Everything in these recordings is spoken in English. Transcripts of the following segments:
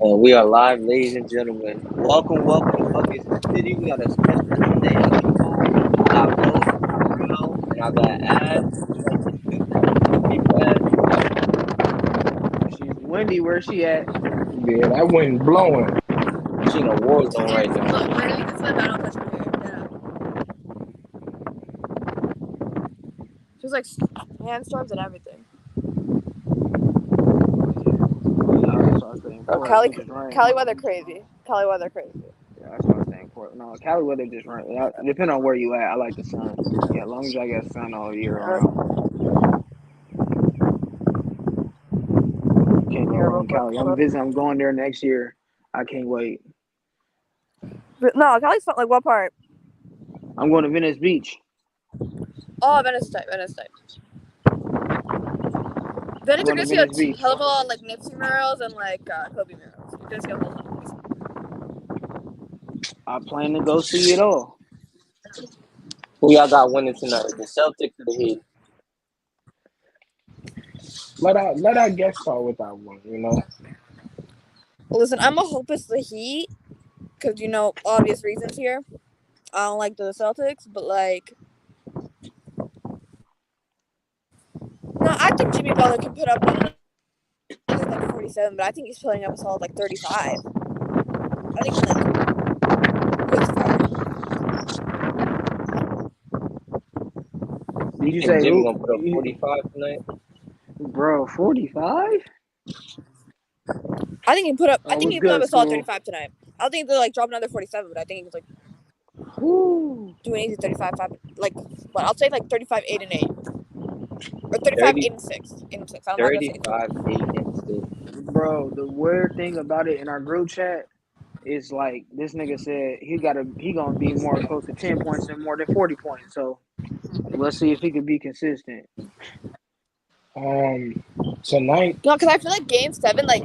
We are live, ladies and gentlemen. Welcome to Buckets City. We got a special guest today. I got Cole, I got Rose, I got Bruno, and I got Ad. Would you like to introduce people, Ad? She's windy. Where she at? Yeah, that wind blowing. She in a war zone right Look, now. where you can flip, I don't touch my hair. Yeah. She was like sandstorms and everything. Oh, Cali weather crazy. Cali weather crazy. Yeah, that's what I'm saying. No, Cali weather just right. Depending on where you at, I like the sun. Yeah, as long as I get sun all year round. Can't go wrong, Cali. I'm visiting. I'm going there next year. I can't wait. No, Cali's fun. Like what part? I'm going to Venice Beach. Oh, Venice type. Venice, you're gonna see a hell of a lot of like Nipsey murals and like Kobe murals. You're gonna see a whole lot of these. I plan to go see it all. Who y'all got winning tonight? The Celtics or the Heat? Let our guest start with that one, you know. Listen, I'm gonna hope it's the Heat, cause obvious reasons here. I don't like the Celtics, but like, no, I think Jimmy Butler can put up like 47, but I think he's putting up a solid like 35. I think he's like good fire. Did you say Jimmy gonna put up 45 tonight? Bro, 45? I think he put up. I think he put up a solid school? 35 tonight. I don't think they'll like drop another 47, but I think he's like doing easy 35, 5, like, but I'll say like 35, 8 and 8, or 35, 8 and 6, 8 and 6. I'm 35, 8 and 6. Bro, the weird thing about it in our group chat is like this nigga said he gonna be more close to 10 points and more than 40 points. So let's see if he can be consistent. Tonight. No, because I feel like Game 7, like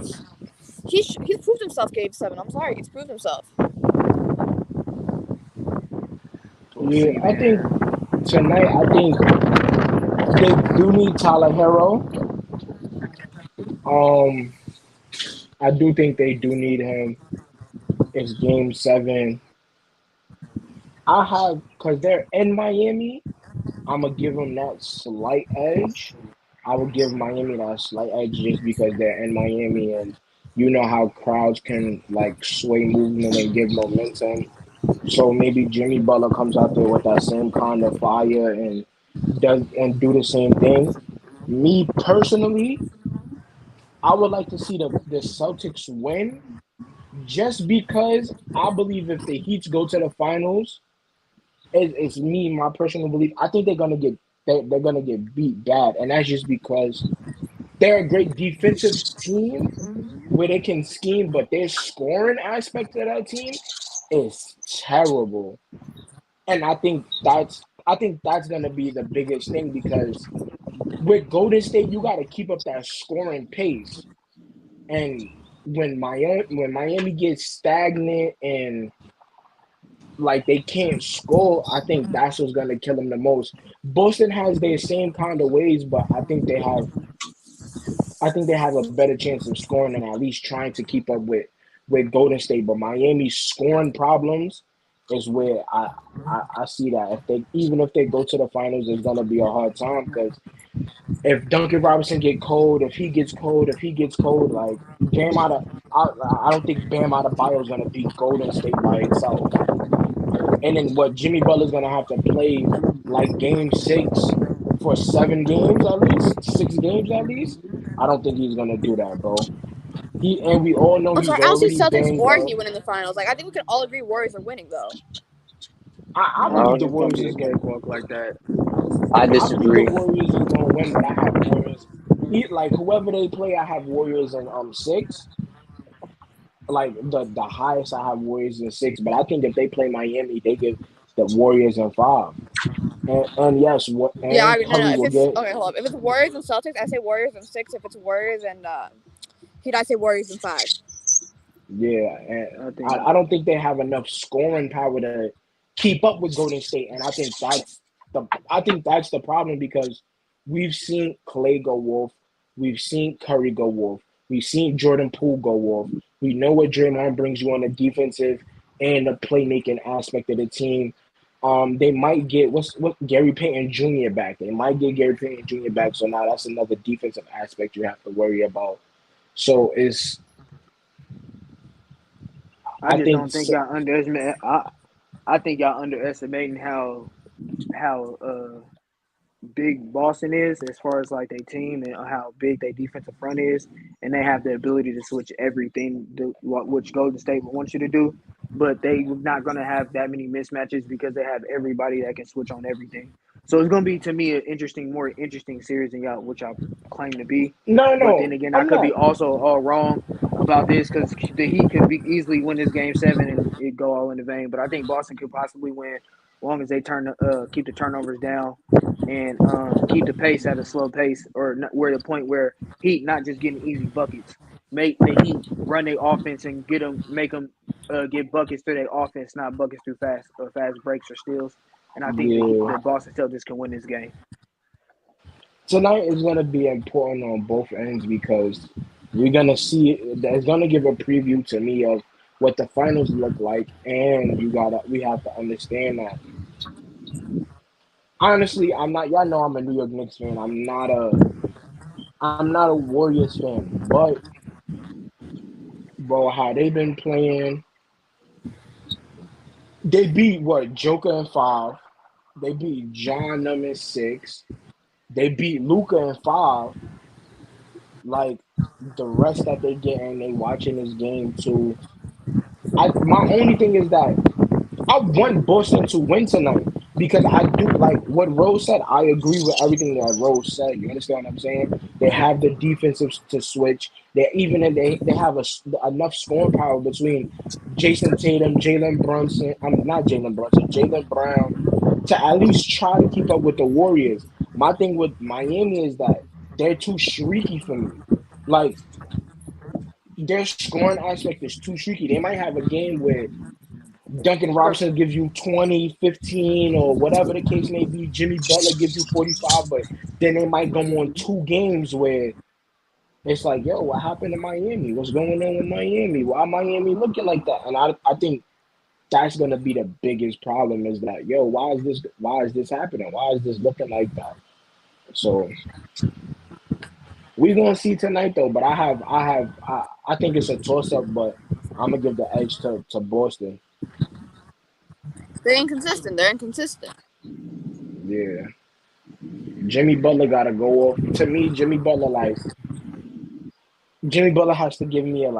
he's proved himself. Game 7. I'm sorry, he's proved himself. Yeah, I think tonight. I think they do need Tyler Hero. I do think they do need him. It's Game 7. Because they're in Miami. I'm gonna give them that slight edge. I would give Miami that slight edge just because they're in Miami, and you know how crowds can like sway movement and give momentum. So maybe Jimmy Butler comes out there with that same kind of fire and do the same thing. Me personally, I would like to see the Celtics win, just because I believe if the Heats go to the finals, it's me, my personal belief. I think they're gonna get beat bad, and that's just because they're a great defensive team where they can scheme, but their scoring aspect of that team is terrible. And I think that's gonna be the biggest thing, because with Golden State, you got to keep up that scoring pace. And when Miami gets stagnant and like they can't score, I think that's what's gonna kill them the most. Boston has their same kind of ways, but I think they have a better chance of scoring and at least trying to keep up with Golden State. But Miami's scoring problems is where I see that even if they go to the finals, it's gonna be a hard time, because if Duncan Robinson if he gets cold, like I don't think Bam Adebayo is gonna beat Golden State by itself. And then what Jimmy Butler's gonna have to play like Game 6 for 7 games at least, 6 games at least. I don't think he's gonna do that, bro. We all know he's I don't see already Celtics banged or up. Heat winning the finals. Like I think we can all agree Warriors are winning though. I believe the Warriors is gonna walk like that. I disagree. I believe the Warriors is gonna win, but I have Warriors. Like whoever they play, I have Warriors in 6. Like the highest I have Warriors in 6, but I think if they play Miami, they give the Warriors in 5. And yes, what? And yeah, Curry will get. Okay, hold up. If it's Warriors and Celtics, I say Warriors in 6. If it's Warriors and Heat, I say Warriors in 5. Yeah, and I don't think they have enough scoring power to keep up with Golden State, and I think that's the problem, because we've seen Clay go off, we've seen Curry go off, we've seen Jordan Poole go off, We know what Draymond brings you on the defensive and the playmaking aspect of the team. They might get what Gary Payton Jr. back. They might get Gary Payton Jr. back. So now that's another defensive aspect you have to worry about. So it's I I just think don't think y'all underestimate. I think y'all underestimating how big Boston is as far as like their team and how big their defensive front is, and they have the ability to switch everything which Golden State wants you to do. But they're not going to have that many mismatches because they have everybody that can switch on everything. So it's going to be to me an more interesting series than y'all which y'all claim to be. But then no, again, I I'm could be not. also all wrong about this because the Heat could be easily win this game 7 and it go all in the vein. But I think Boston could possibly win as long as they keep the turnovers down and keep the pace at a slow pace, or not, where the point where Heat not just getting easy buckets, make the Heat run their offense and make them get buckets through their offense, not buckets through fast breaks or steals. And I think Yeah. the Boston Celtics can win this game. Tonight is going to be important on both ends because we're going to see it's going to give a preview to me of what the finals look like, and we have to understand that honestly, I'm not. Y'all know I'm a New York Knicks fan. I'm not a Warriors fan, but bro, how they been playing? They beat what Joker in 5. They beat John number 6. They beat Luca in 5. Like the rest that they getting, they watching this game too. My only thing is that I want Boston to win tonight because I do like what Rose said. I agree with everything that Rose said. You understand what I'm saying? They have the defensive to switch. They even if they have enough scoring power between Jason Tatum, Jalen Brunson. I'm not Jalen Brunson, Jalen Brown to at least try to keep up with the Warriors. My thing with Miami is that they're too streaky for me. Like their scoring aspect is too streaky. They might have a game where Duncan Robinson gives you 20, 15, or whatever the case may be. Jimmy Butler gives you 45, but then they might go on 2 games where it's like, yo, what happened to Miami? What's going on with Miami? Why Miami looking like that? And I think that's gonna be the biggest problem is that, yo, why is this happening? Why is this looking like that? So we're gonna see tonight though, but I think it's a toss up, but I'm gonna give the edge to Boston. They're inconsistent. They're inconsistent. Yeah. Jimmy Butler gotta go off. To me, Jimmy Butler has to give me a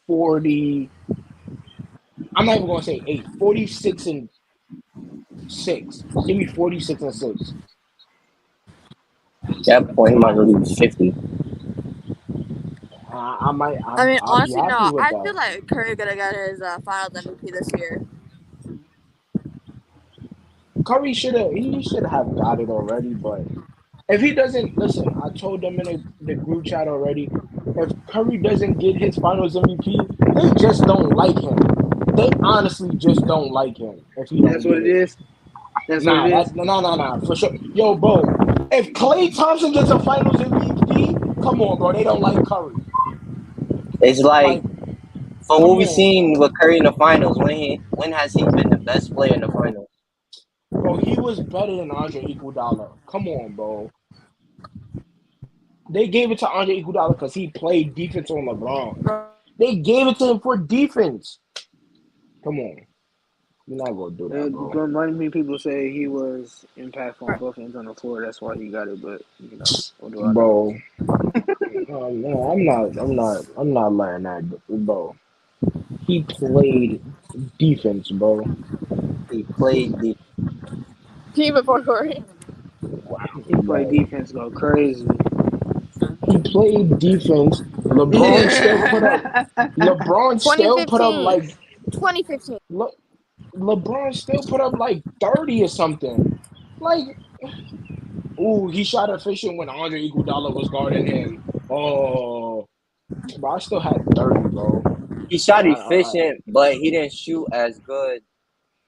40. I'm not even gonna say 8, 46-6. Give me 46-6. At that point, he might lose 50. I might. I mean, I'll be honestly, happy no. with I feel that. like Curry gonna get his Finals MVP this year. Curry should have got it already, but if he doesn't, listen, I told them in the group chat already. If Curry doesn't get his Finals MVP, they just don't like him. They honestly just don't like him if he That's don't what get it it. is. That's what it Nah, is. nah, for sure. Yo, bro, if Klay Thompson gets a Finals MVP, come on, bro. They don't like Curry. It's like Like, from what come we've on, seen bro. with Curry in the finals, when has he been the best player in the finals? Bro, he was better than Andre Iguodala. Come on, bro. They gave it to Andre Iguodala because he played defense on LeBron. They gave it to him for defense. Come on. You're not going to do that, bro. Many people say he was impactful on both ends on the floor. That's why he got it. But what do I know? Bro, no, I'm not letting that go, bro. He played defense, bro. He played the Team before Curry. He played Bro. defense go crazy. He played defense. LeBron still put up 2015. like 2015. Le, LeBron still put up like 30 or something. Like, ooh, he shot efficient when Andre Iguodala was guarding him. Oh, but I still had 30, bro. he shot I, efficient, but he didn't shoot as good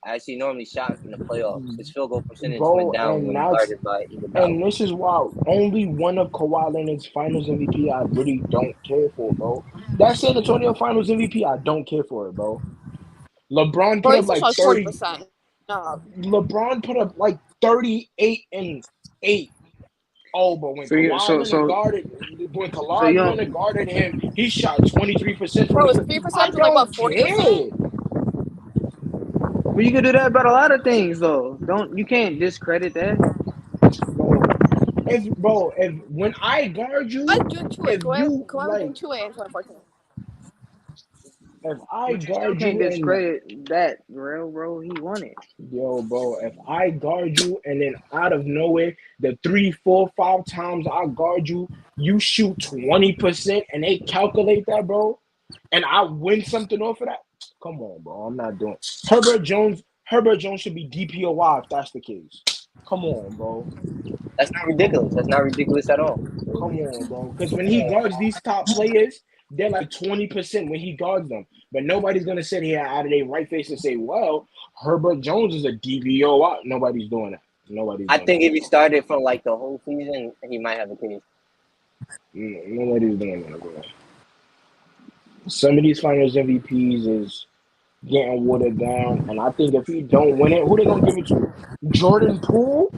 as he normally shot in the playoffs. His field goal percentage Bro, went down when guarded by and Iguodala. this is why only one of Kawhi Leonard's Finals MVP I really don't care for, bro. That San Antonio Finals MVP, I don't care for it, bro. LeBron Bro, put he up still like shot 30. 40%. No. LeBron put up like 38 and 8. Oh, but when So you Kawhi so Leonard so guarded, when so you Kawhi don't. Leonard guarded him, he shot 23% from Bro, the his field. 3% I was like, what, don't 40%? care. But you can do that about a lot of things, though. You can't discredit that. If when I guard I you, was doing two-way. if you Kawhi was doing like, two-way in 2014. if I But you still guard can't you and discredit that, bro. He won it. yo, bro, if I guard you and then out of nowhere, the 3, 4, 5 times I guard you, you shoot 20% and they calculate that, bro, and I win something off of that. Come on, bro. I'm not doing Herbert Jones. Herbert Jones should be DPOY if that's the case. Come on, bro. That's not ridiculous. That's not ridiculous at all. Come on, bro. Because when he guards these top players, they're like 20% when he guards them. But nobody's gonna sit here out of their right face and say, "Well, Herbert Jones is a DPOY." Nobody's doing that. Nobody's I doing think that. if he started from like the whole season, he might have a case. Nobody's doing that, bro. Some of these Finals MVPs is getting watered down, and I think if he don't win it, who they gonna give it to? Jordan Poole?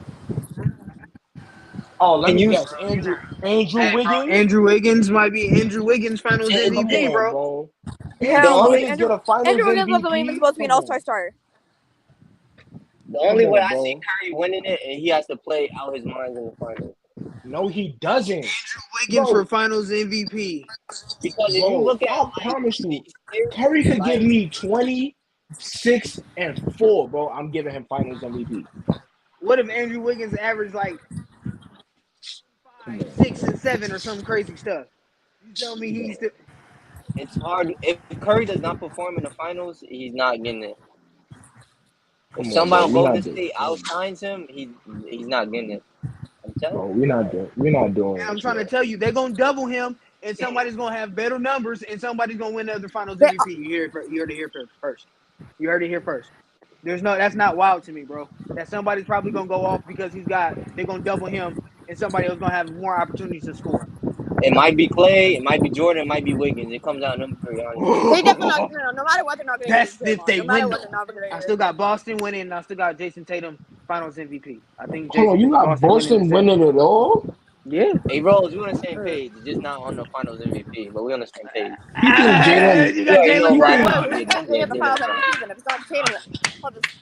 Oh, let Can me you? guess. Andrew Hey, bro, Wiggins? Andrew Wiggins might be Andrew Wiggins Finals Come MVP, on, bro. bro. The Hell Andrew no. only Wiggins Andrew, get a Finals Andrew Wiggins wasn't even MVP? supposed to be an Come on. all-star starter. The Come only way on, I see bro. Curry winning it, and he has to play out his mind in the finals. No, he doesn't. Andrew Wiggins for Bro, Finals MVP. Because if you bro, look at I like promise you, these Curry players, could give like me 26 and 4, bro. I'm giving him Finals MVP. What if Andrew Wiggins averaged like Come 5, on, 6, bro. and 7 or some crazy stuff? You tell me he's Bro, the. it's hard. If Curry does not perform in the finals, he's not getting it. If come on, bro. somebody on We're Golden not doing State outshines him, he's not getting it. I'm telling bro, you. we're not doing I'm this, trying to bro. tell you, they're gonna double him, and somebody's gonna have better numbers, and somebody's gonna win the Finals They, MVP. You heard it here first. You heard it here first. That's not wild to me, bro. That somebody's probably gonna go off because they're gonna double him, and somebody else gonna have more opportunities to score. It might be Clay, it might be Jordan, it might be Wiggins. It comes out to them three, honestly. they definitely not. No matter what, they're not going to give That's it to if Draymond. they No matter win what, though. they're not going to give I it still to got Draymond. Boston winning, and I still got Jason Tatum Finals MVP. I think Hold on, you got Boston winning the Boston series. winning it all? Yeah. Hey, Rose, we're on the same page. It's just not on the finals MVP, but we're on the same page. He think Jalen You You got already know Jalen he why think Brown. I'm Who you getting got yeah, winning the Jalen Finals Brown. MVP then? If it's not Tatum,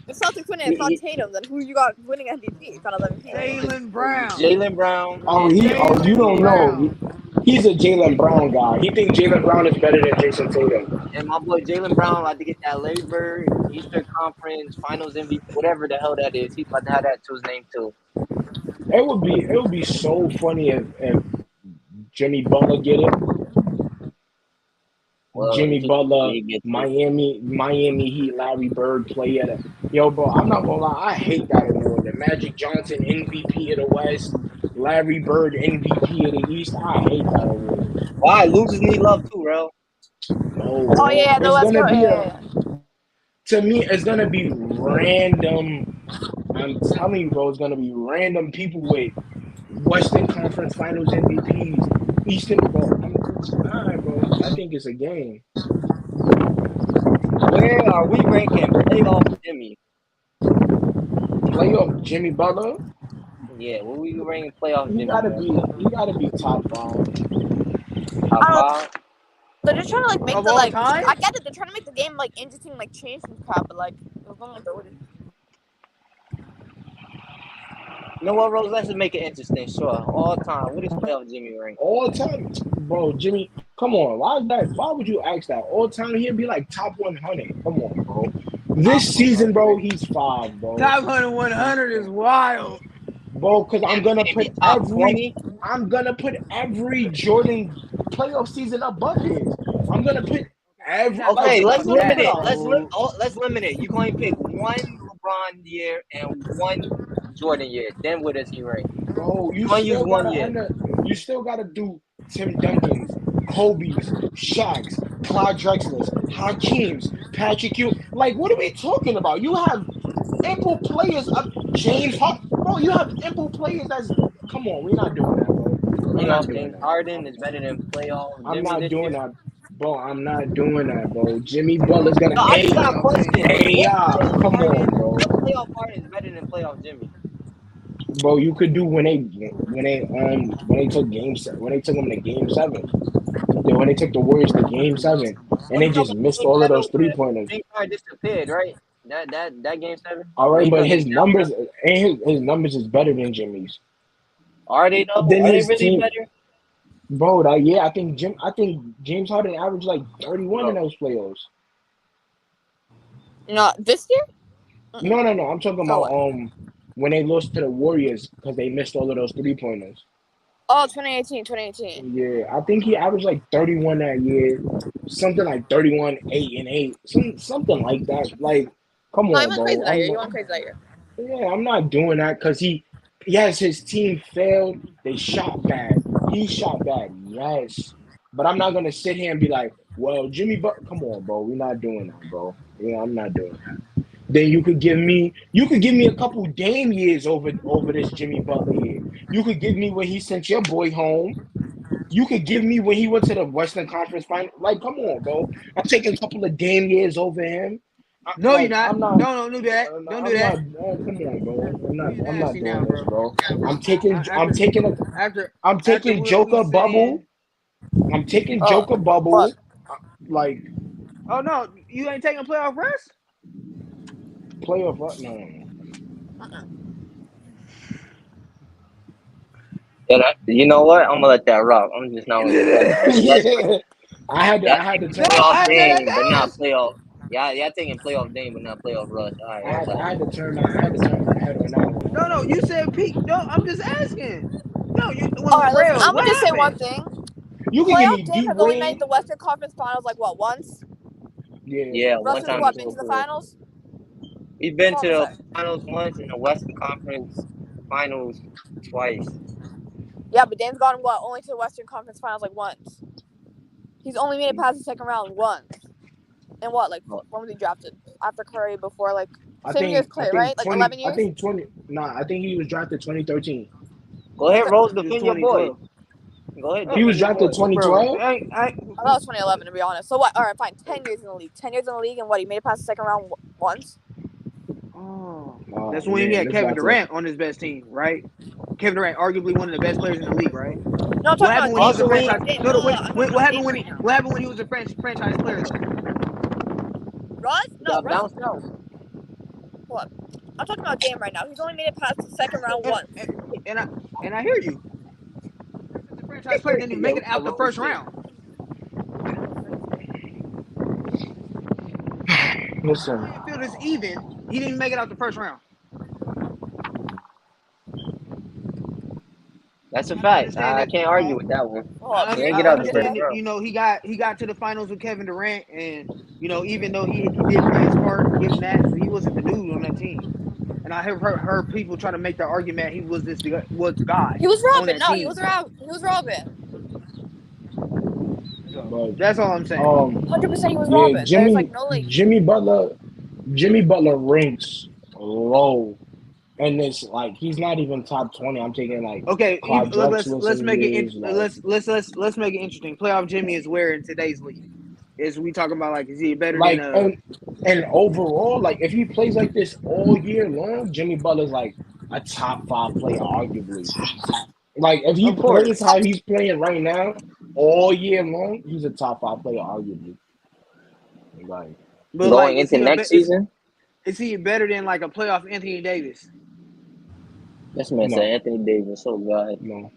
the Celtics winning, it's not He, Tatum. Then who you got winning MVP? Finals MVP. Jalen Brown. Jalen Brown oh and you Jalen don't know. Brown. He's a Jalen Brown guy. He thinks Jalen Brown is better than Jason Tatum. my boy Jalen Brown about to get that Larry Bird Eastern Conference Finals MVP, whatever the hell that is. He's about to have that to his name too. It would be so funny if Jimmy Butler get it. Well, Jimmy if Butler, he gets it, Miami Heat, Larry Bird play at a yo, bro. I'm not gonna lie, I hate that award. The Magic Johnson MVP of the West, Larry Bird MVP of the East. I hate that award. why losers need love too, bro? No, Oh bro. yeah, the It's Let's gonna Go. be Yeah. to me, it's gonna be random. I'm telling you, bro, it's gonna be random people with Western Conference Finals MVPs. Eastern, bro. All right, bro. I think it's a game. Where are we ranking playoff Jimmy? Playoff Jimmy Butler. Yeah, where we ranking playoff He Jimmy, gotta bro? be. He gotta be top 5. Top I don't know. five? They're just trying to like make Of the all like. time? I get that they're trying to make the game like interesting, like change some crap, but like it was only like You know what, Rose? Let's just make it interesting. Sure, all time. What is playoff Jimmy rank? All time, bro. Jimmy, come on. Why is that? Why would you ask that? All time, he'd be like top 100. Come on, bro. This season, bro, he's 5, bro. Top 100 is wild. Bro, because I'm gonna Can it be put top 20? every Jordan playoff season above his. I'm gonna put every Have to Okay, like think let's about limit that, it. bro. Let's limit it. You're going to pick one LeBron year and one Jordan year. Then what does he rank? bro. You're going to use 1 year. You still gotta do Tim Duncan's, Kobe's, Shaq's, Clyde Drexler's, Hakeem's, Patrick Ewing. Like, what are we talking about? You have ample players up. James Harden. Bro, you have ample players that's. Come on, we're not doing that, bro. I'm not Playoff doing James that. Harden is better than playoff I'm Jimmy not this doing year. that, bro. I'm not doing that, bro. Jimmy Butler's gonna. No, I just Hey, got a question. hey, If playoff come Harden, on, bro. if playoff Harden is better than playoff Jimmy. Bro, you could do when they took when they took them to game 7. When they took the Warriors to game 7 and they No, just but missed game all of seven, those 3-pointers. James Harden disappeared, right? That game 7 All when right, he but couldn't his get down. numbers and his numbers is better than Jimmy's. Are they though? Then Are they his really team, better? bro. I think James Harden averaged like 31 in No. those playoffs. Not this year. No. I'm talking Oh, about what? when they lost to the Warriors because they missed all of those 3-pointers. Oh, 2018. Yeah, I think he averaged like 31 that year, something like 31, 8 and 8, something like that. Like, come No, he on, went crazy bro. that year. You went crazy that year. I'm not doing that because yes, his team failed. They shot bad. He shot bad, yes. But I'm not gonna sit here and be like, well, Jimmy Butler, come on, bro. We're not doing that, bro. I'm not doing that. Then you could give me a couple Dame years over this Jimmy Butler year. You could give me when he sent your boy home. You could give me when he went to the Western Conference Final. Like, come on, bro. I'm taking a couple of Dame years over him. No, you're not. I'm not. Don't do that. Don't do I'm that. not. Come on, bro. Being I'm not nasty now, doing this, bro. bro. I'm taking. I'm After taking. I'm after taking what we Joker bubble. saying. I'm taking Oh, Joker what? bubble. Like Oh no, you ain't taking playoff rest. playoff. No. Yeah, you know what? I'm gonna let that rock. I'm just not gonna defend that. Yeah. I had Yeah, to No, turn. playoff I just had Dame, to but not ask. playoff. Yeah, taking playoff Dame, but not playoff Russ. All right, y'all got I it. had to turn my head on that one. No, you said peak. No, I'm just asking. No, All right, listen. Rails, I'm gonna what just say one happened? thing. You can give me Playoff Dame D has only made Wade. the Western Conference Finals like what once. Yeah. Yeah, Russ one has time what he's been so to the good. finals? He's been That's to all I'm the gonna say. finals once and the Western Conference Finals twice. Yeah, but Dame's gotten what only to the Western Conference Finals like once. He's only made it past the second round once. And what, like, when was he drafted? After Curry, before, like, same year as Clay, right? Like 20. 11 I years? think 20. Nah, I think he was drafted 2013. Go ahead, Rose, It was defend your boy. 2012. Go ahead, He was defend your drafted boy. Bro, 2012. I I thought it was 2011, to be honest. So what? All right, fine. 10 years in the league. 10 years in the league, and what? He made it past the second round once? Oh, Oh that's when he man, had this Kevin about to. Durant on his best team, right? Kevin Durant, arguably one of the best players in the league, right? No, I'm What talking happened about when he Dame. was a I'm talking Partially, franchise? about Dame. No, no. I'm talking about What happened Dame when right now. what happened when he was a franchise player though? Russ? he No, got Russ. bounced out. What? I'm talking about Dame right now. He's only made it past the second round And once. and I hear you. The franchise player didn't even Yeah, make we it out got the Rose first here. round. Listen, Playing field is even. He didn't even make it out the first round. That's a I fact. understand I that. can't argue with that one. What? He ain't I get out the What did first understand he that. round. You know, he got to the finals with Kevin Durant, and you know, even though he did play his part, give him that, but he wasn't the dude on that team. And I have heard people try to make the argument he was the guy He was on Robin. that No, he was team. Robin. He was Robin. So but that's all I'm saying. 100% he was yeah, Robin. There's like no like. Jimmy Butler ranks low, and it's like he's not even top 20. I'm taking like Okay, Clyde Drexler let's some make it years, like let's make it interesting. Playoff Jimmy is where in today's league? Is we talking about like is he better than and overall, like if he plays like this all year long, Jimmy Butler's like a top 5 player, arguably. Like if he Of course. plays how he's playing right now all year long, he's a top 5 player, arguably. Like But like Going into next season, is he better than like a playoff Anthony Davis? this man said no, Anthony Davis. So God. no,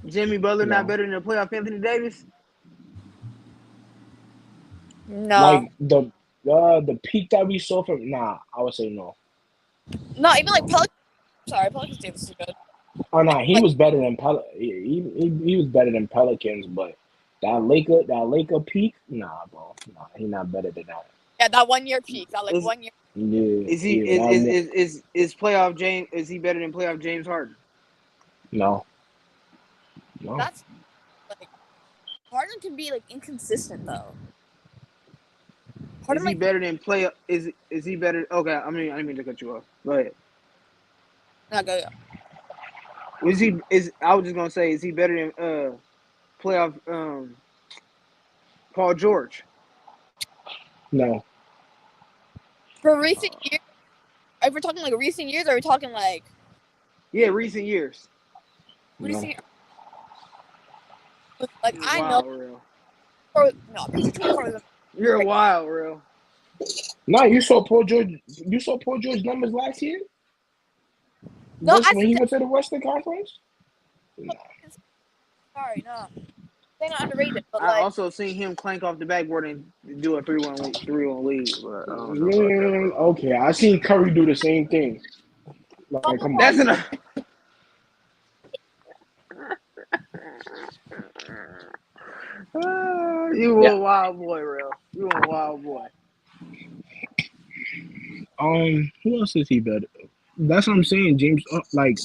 Jimmy Butler not no. better than a playoff Anthony Davis? No. Like the peak that we saw from I would say no. No, even like Pelicans. Sorry, Pelicans Davis is good. Oh no, he Like, was better than he was better than Pelicans, but that Laker peak, bro, he not better than that. yeah, that 1 year peak. That like Is 1 year. Yeah, is he yeah, is playoff James is he better than playoff James Harden? no. That's like Harden can be like inconsistent though. Is he better than play? Is he better? Okay, I didn't mean to cut you off. Go ahead. No, go. I was just gonna say, is he better than playoff Paul George? No. For recent years, if we're talking like recent years, or are we talking like? Yeah, recent years. Recent years. Like You're I wild, know. real. No, PG-24 You're wild, real. No, you saw Paul George. You saw Paul George's numbers last year. No, When he went to the Western Conference. No. Sorry, no. They're not underrated, but I like. also seen him clank off the backboard and do a 3-1 lead. But I don't know about that. Okay, I seen Curry do the same thing. Like, come on. That's enough. You a wild boy, real. You a wild boy. Who else is he better? That's what I'm saying, James. Like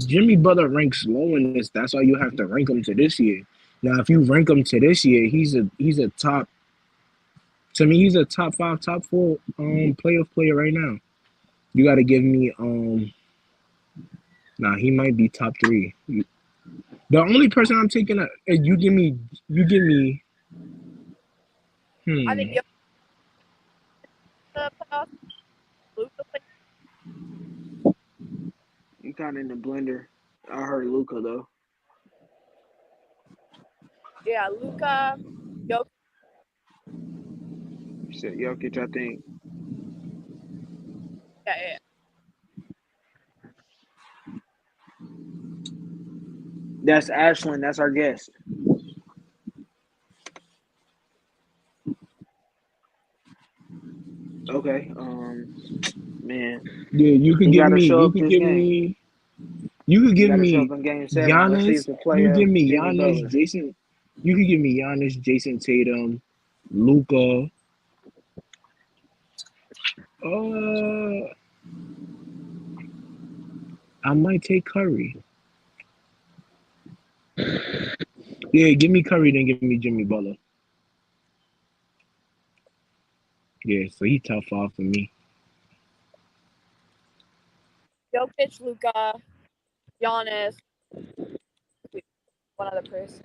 Jimmy Butler ranks low in this. That's why you have to rank him to this year. Now, if you rank him to this year, he's a top. To me, he's a top 5, top 4 playoff player right now. You got to give me Nah, he might be top 3. The only person I'm taking you give me. I think You kind of in the blender. I heard Luca though. Yeah, Luca. You said Jokic, I think. Yeah. That's Ashlyn. That's our guest. Okay. Man. Yeah, you could give me. You could give game. me. You could give me in game 7. Let's see if Giannis. the play You give me Jimmy Giannis, Butler. Jason. You could give me Giannis, Jason Tatum, Luca. I might take Curry. Yeah, give me Curry, then give me Jimmy Butler. Yeah, so he top 5 for me. Jokic, Luca, Giannis. One other person.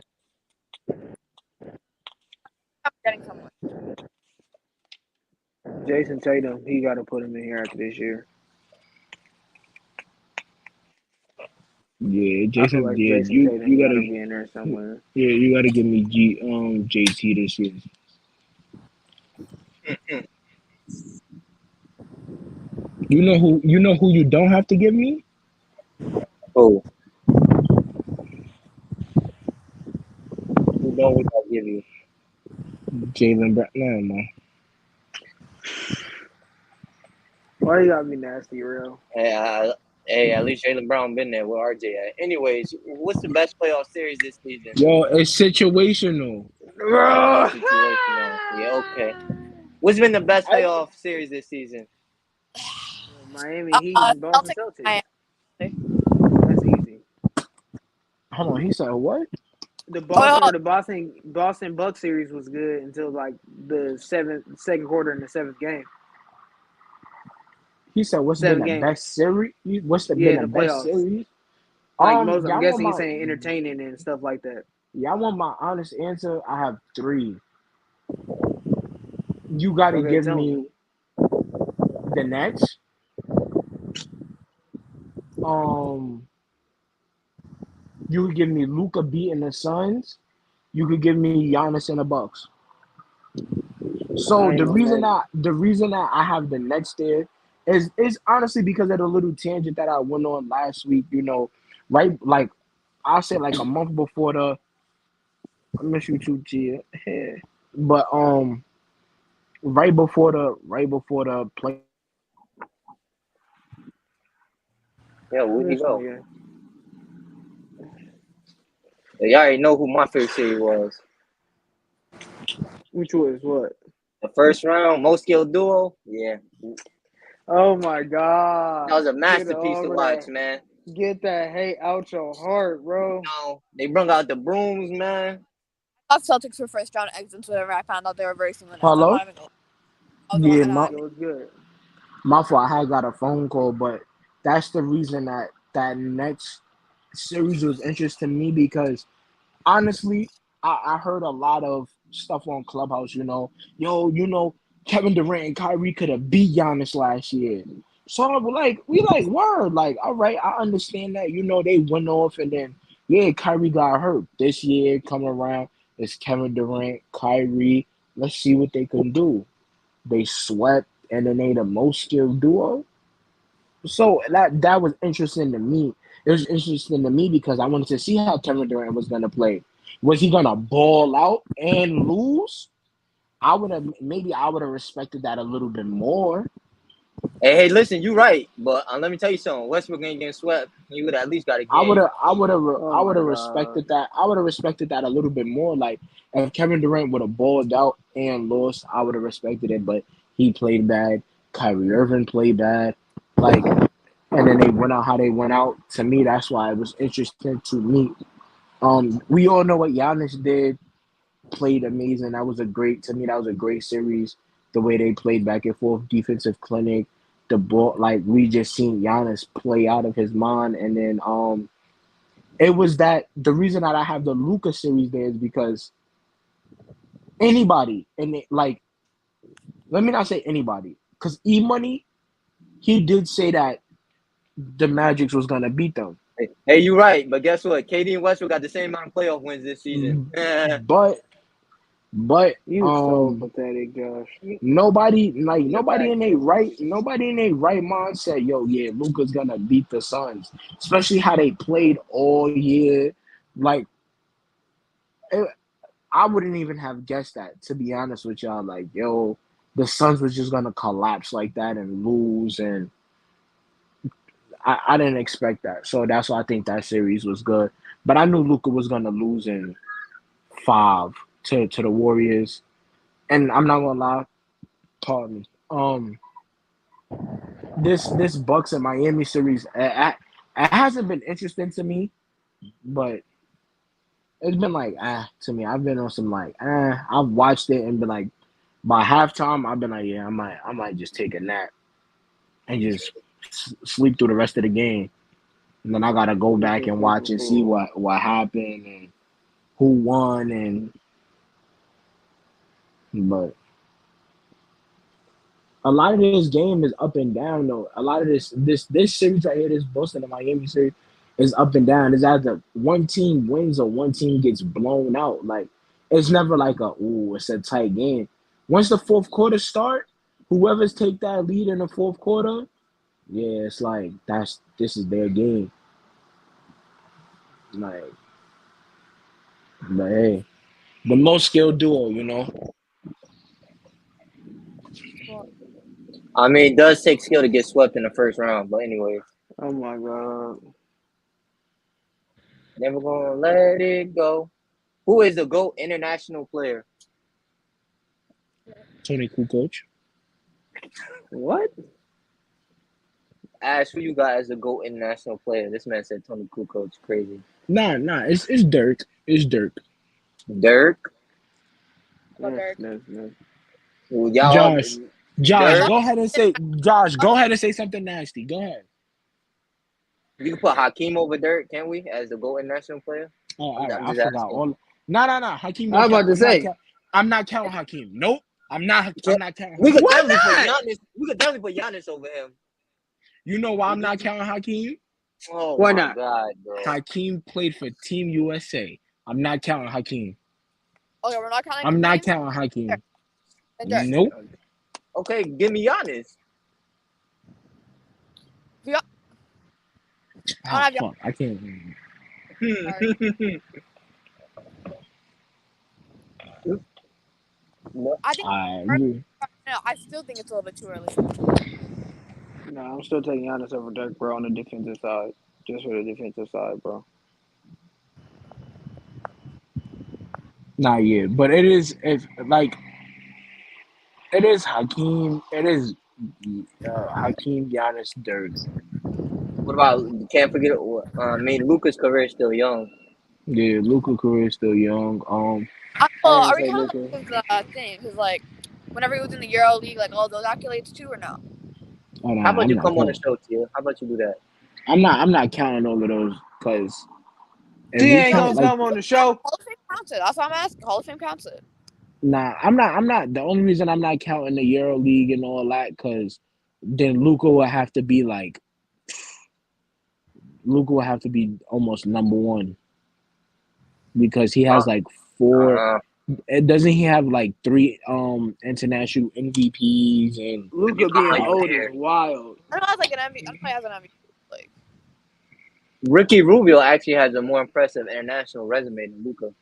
I'm getting somewhere. Jason Tatum, he got to put him in here after this year. Yeah, Jason. Like yeah, Jason you gotta be in there somewhere. Yeah, you gotta give me JT this year. You know who you don't have to give me? Oh. Who don't we gotta give you? Jalen Brown. No, man. Why you gotta be nasty, real? Hey, at least Jaylen Brown been there with RJ at. Anyways, what's the best playoff series this season? Yo, it's situational. Situational. Yeah, okay. What's been the best playoff series this season? Miami Heat and Boston Celtics. That's easy. Hold on, he said what? The Boston Bucks series was good until like the second quarter in the 7th game. He said what's been the best series? What's been the best series? I'm guessing he's saying entertaining and stuff like that. Yeah, I want my honest answer. I have 3. You gotta give me the Nets. You could give me Luca beating the Suns. You could give me Giannis and the Bucks. So the reason that I have the Nets there is honestly because of the little tangent that I went on last week. You know, right? Like I said, like a month before the. I miss you too, Gia. But right before the play. Yeah, where'd he go? Y'all already know who my favorite series was. Which was what? The first round, most skilled duo. Yeah. Oh my God. That was a masterpiece to watch, man. Get that hate out your heart, bro. You know, they brung out the brooms, man. Celtics were first round exits whenever I found out they were very similar. I'm Hello? not even gonna. I was gonna, Yeah, and my It was good. my fault. I had got a phone call, but that's the reason that next series was interesting me because honestly, I heard a lot of stuff on Clubhouse. Kevin Durant and Kyrie could have beat Giannis last year. So I'm like, we like word, like, all right, I understand that. They went off and then yeah, Kyrie got hurt. This year coming around, it's Kevin Durant, Kyrie. Let's see what they can do. They swept and then they the most skilled duo. So that was interesting to me. It was interesting to me because I wanted to see how Kevin Durant was gonna play. Was he gonna ball out and lose? I would have respected that a little bit more. Hey, listen, you right, but let me tell you something. Westbrook ain't getting swept. He would at least got a game. Oh I would my have god. respected that. I would have respected that a little bit more. Like if Kevin Durant would have balled out and lost, I would have respected it. But he played bad. Kyrie Irving played bad. Like, and then they went out how they went out. To me, that's why it was interesting to me. We all know what Giannis did. Played amazing. That was a great series. The way they played back and forth, defensive clinic, the ball, like we just seen Giannis play out of his mind. And then it was that the reason that I have the Luca series there is because anybody and like let me not say anybody because E Money he did say that the Magic was gonna beat them. Hey, you right, but guess what? KD and Westbrook got the same amount of playoff wins this season. But but You so pathetic, Josh. nobody Fact, in a right mind said, yo, yeah, Luca's gonna beat the Suns. Especially how they played all year. Like it, I wouldn't even have guessed that, to be honest with y'all. Like, yo, the Suns was just gonna collapse like that and lose, and I didn't expect that. So that's why I think that series was good. But I knew Luca was gonna lose in five to the Warriors. And I'm not gonna lie, pardon me. This Bucks and Miami series, it hasn't been interesting to me, but it's been like to me. I've been on some like I've watched it and been like by halftime I've been like yeah I might just take a nap and just sleep through the rest of the game, and then I gotta go back and watch and see what happened and who won but a lot of this game is up and down though. A lot of this series right here, this Boston and Miami series, is up and down. It's either one team wins or one team gets blown out. Like it's never like it's a tight game. Once the fourth quarter start, whoever's take that lead in the fourth quarter, yeah, it's like this is their game. Like, but hey, the most skilled duo. I mean, it does take skill to get swept in the first round, but anyway, Oh my god. never gonna let it go. Who is the GOAT international player? Tony Kukoc. What? Ask who you got as the GOAT international player. This man said Tony Kukoc. Crazy. Nah, it's Dirk. It's Dirk. Dirk. That's, Well, y'all. Josh, Dirk. go ahead and say something nasty. Go ahead. You can put Hakeem over Dirk, can we, as the GOAT international player? Oh, all right. I'm I just forgot. asking. No. Hakeem I don't was about count. to say. I'm not counting Hakeem. Nope. I'm not counting We could Hakeem. definitely put Giannis. We could definitely put Giannis over him. You know why I'm not counting Hakeem? Oh Why my not? God, bro. Hakeem played for Team USA. I'm not counting Hakeem. Okay, we're not counting. I'm not Hakeem? counting Hakeem. And Dirk. Nope. Okay, give me Giannis. Yeah. Oh, fuck. I can't. Sorry. I think. No, I still think it's a little bit too early. No, I'm still taking Giannis over Dirk, bro, on the defensive side. Just for the defensive side, bro. Not yet. But it is. It's like it is Hakeem. It is Hakeem, Giannis, Dirk. What about? Can't forget. I mean, Luca's career is still young. Yeah, Luca career is still young. I Are didn't we say counting Luca. like his thing? His like, whenever he was in the Euro League, like all those accolades too, or no? Oh How no, about I'm you not come on the counting. show, Tia? How about you do that? I'm not counting all of those because if She we ain't Yo, count gonna like come on the show. Hall of Fame counts it. That's what I'm asking. Hall of Fame counts it. nah, I'm not. The only reason I'm not counting the Euro League and all that because then Luca will have to be like Luca will have to be almost number one because he Uh, has like four. uh, Doesn't he have like three international MVPs and if you Luca come being on, you old is there. wild. I know he has like an MVP. I know he has an MVP. Like, Ricky Rubio actually has a more impressive international resume than Luca.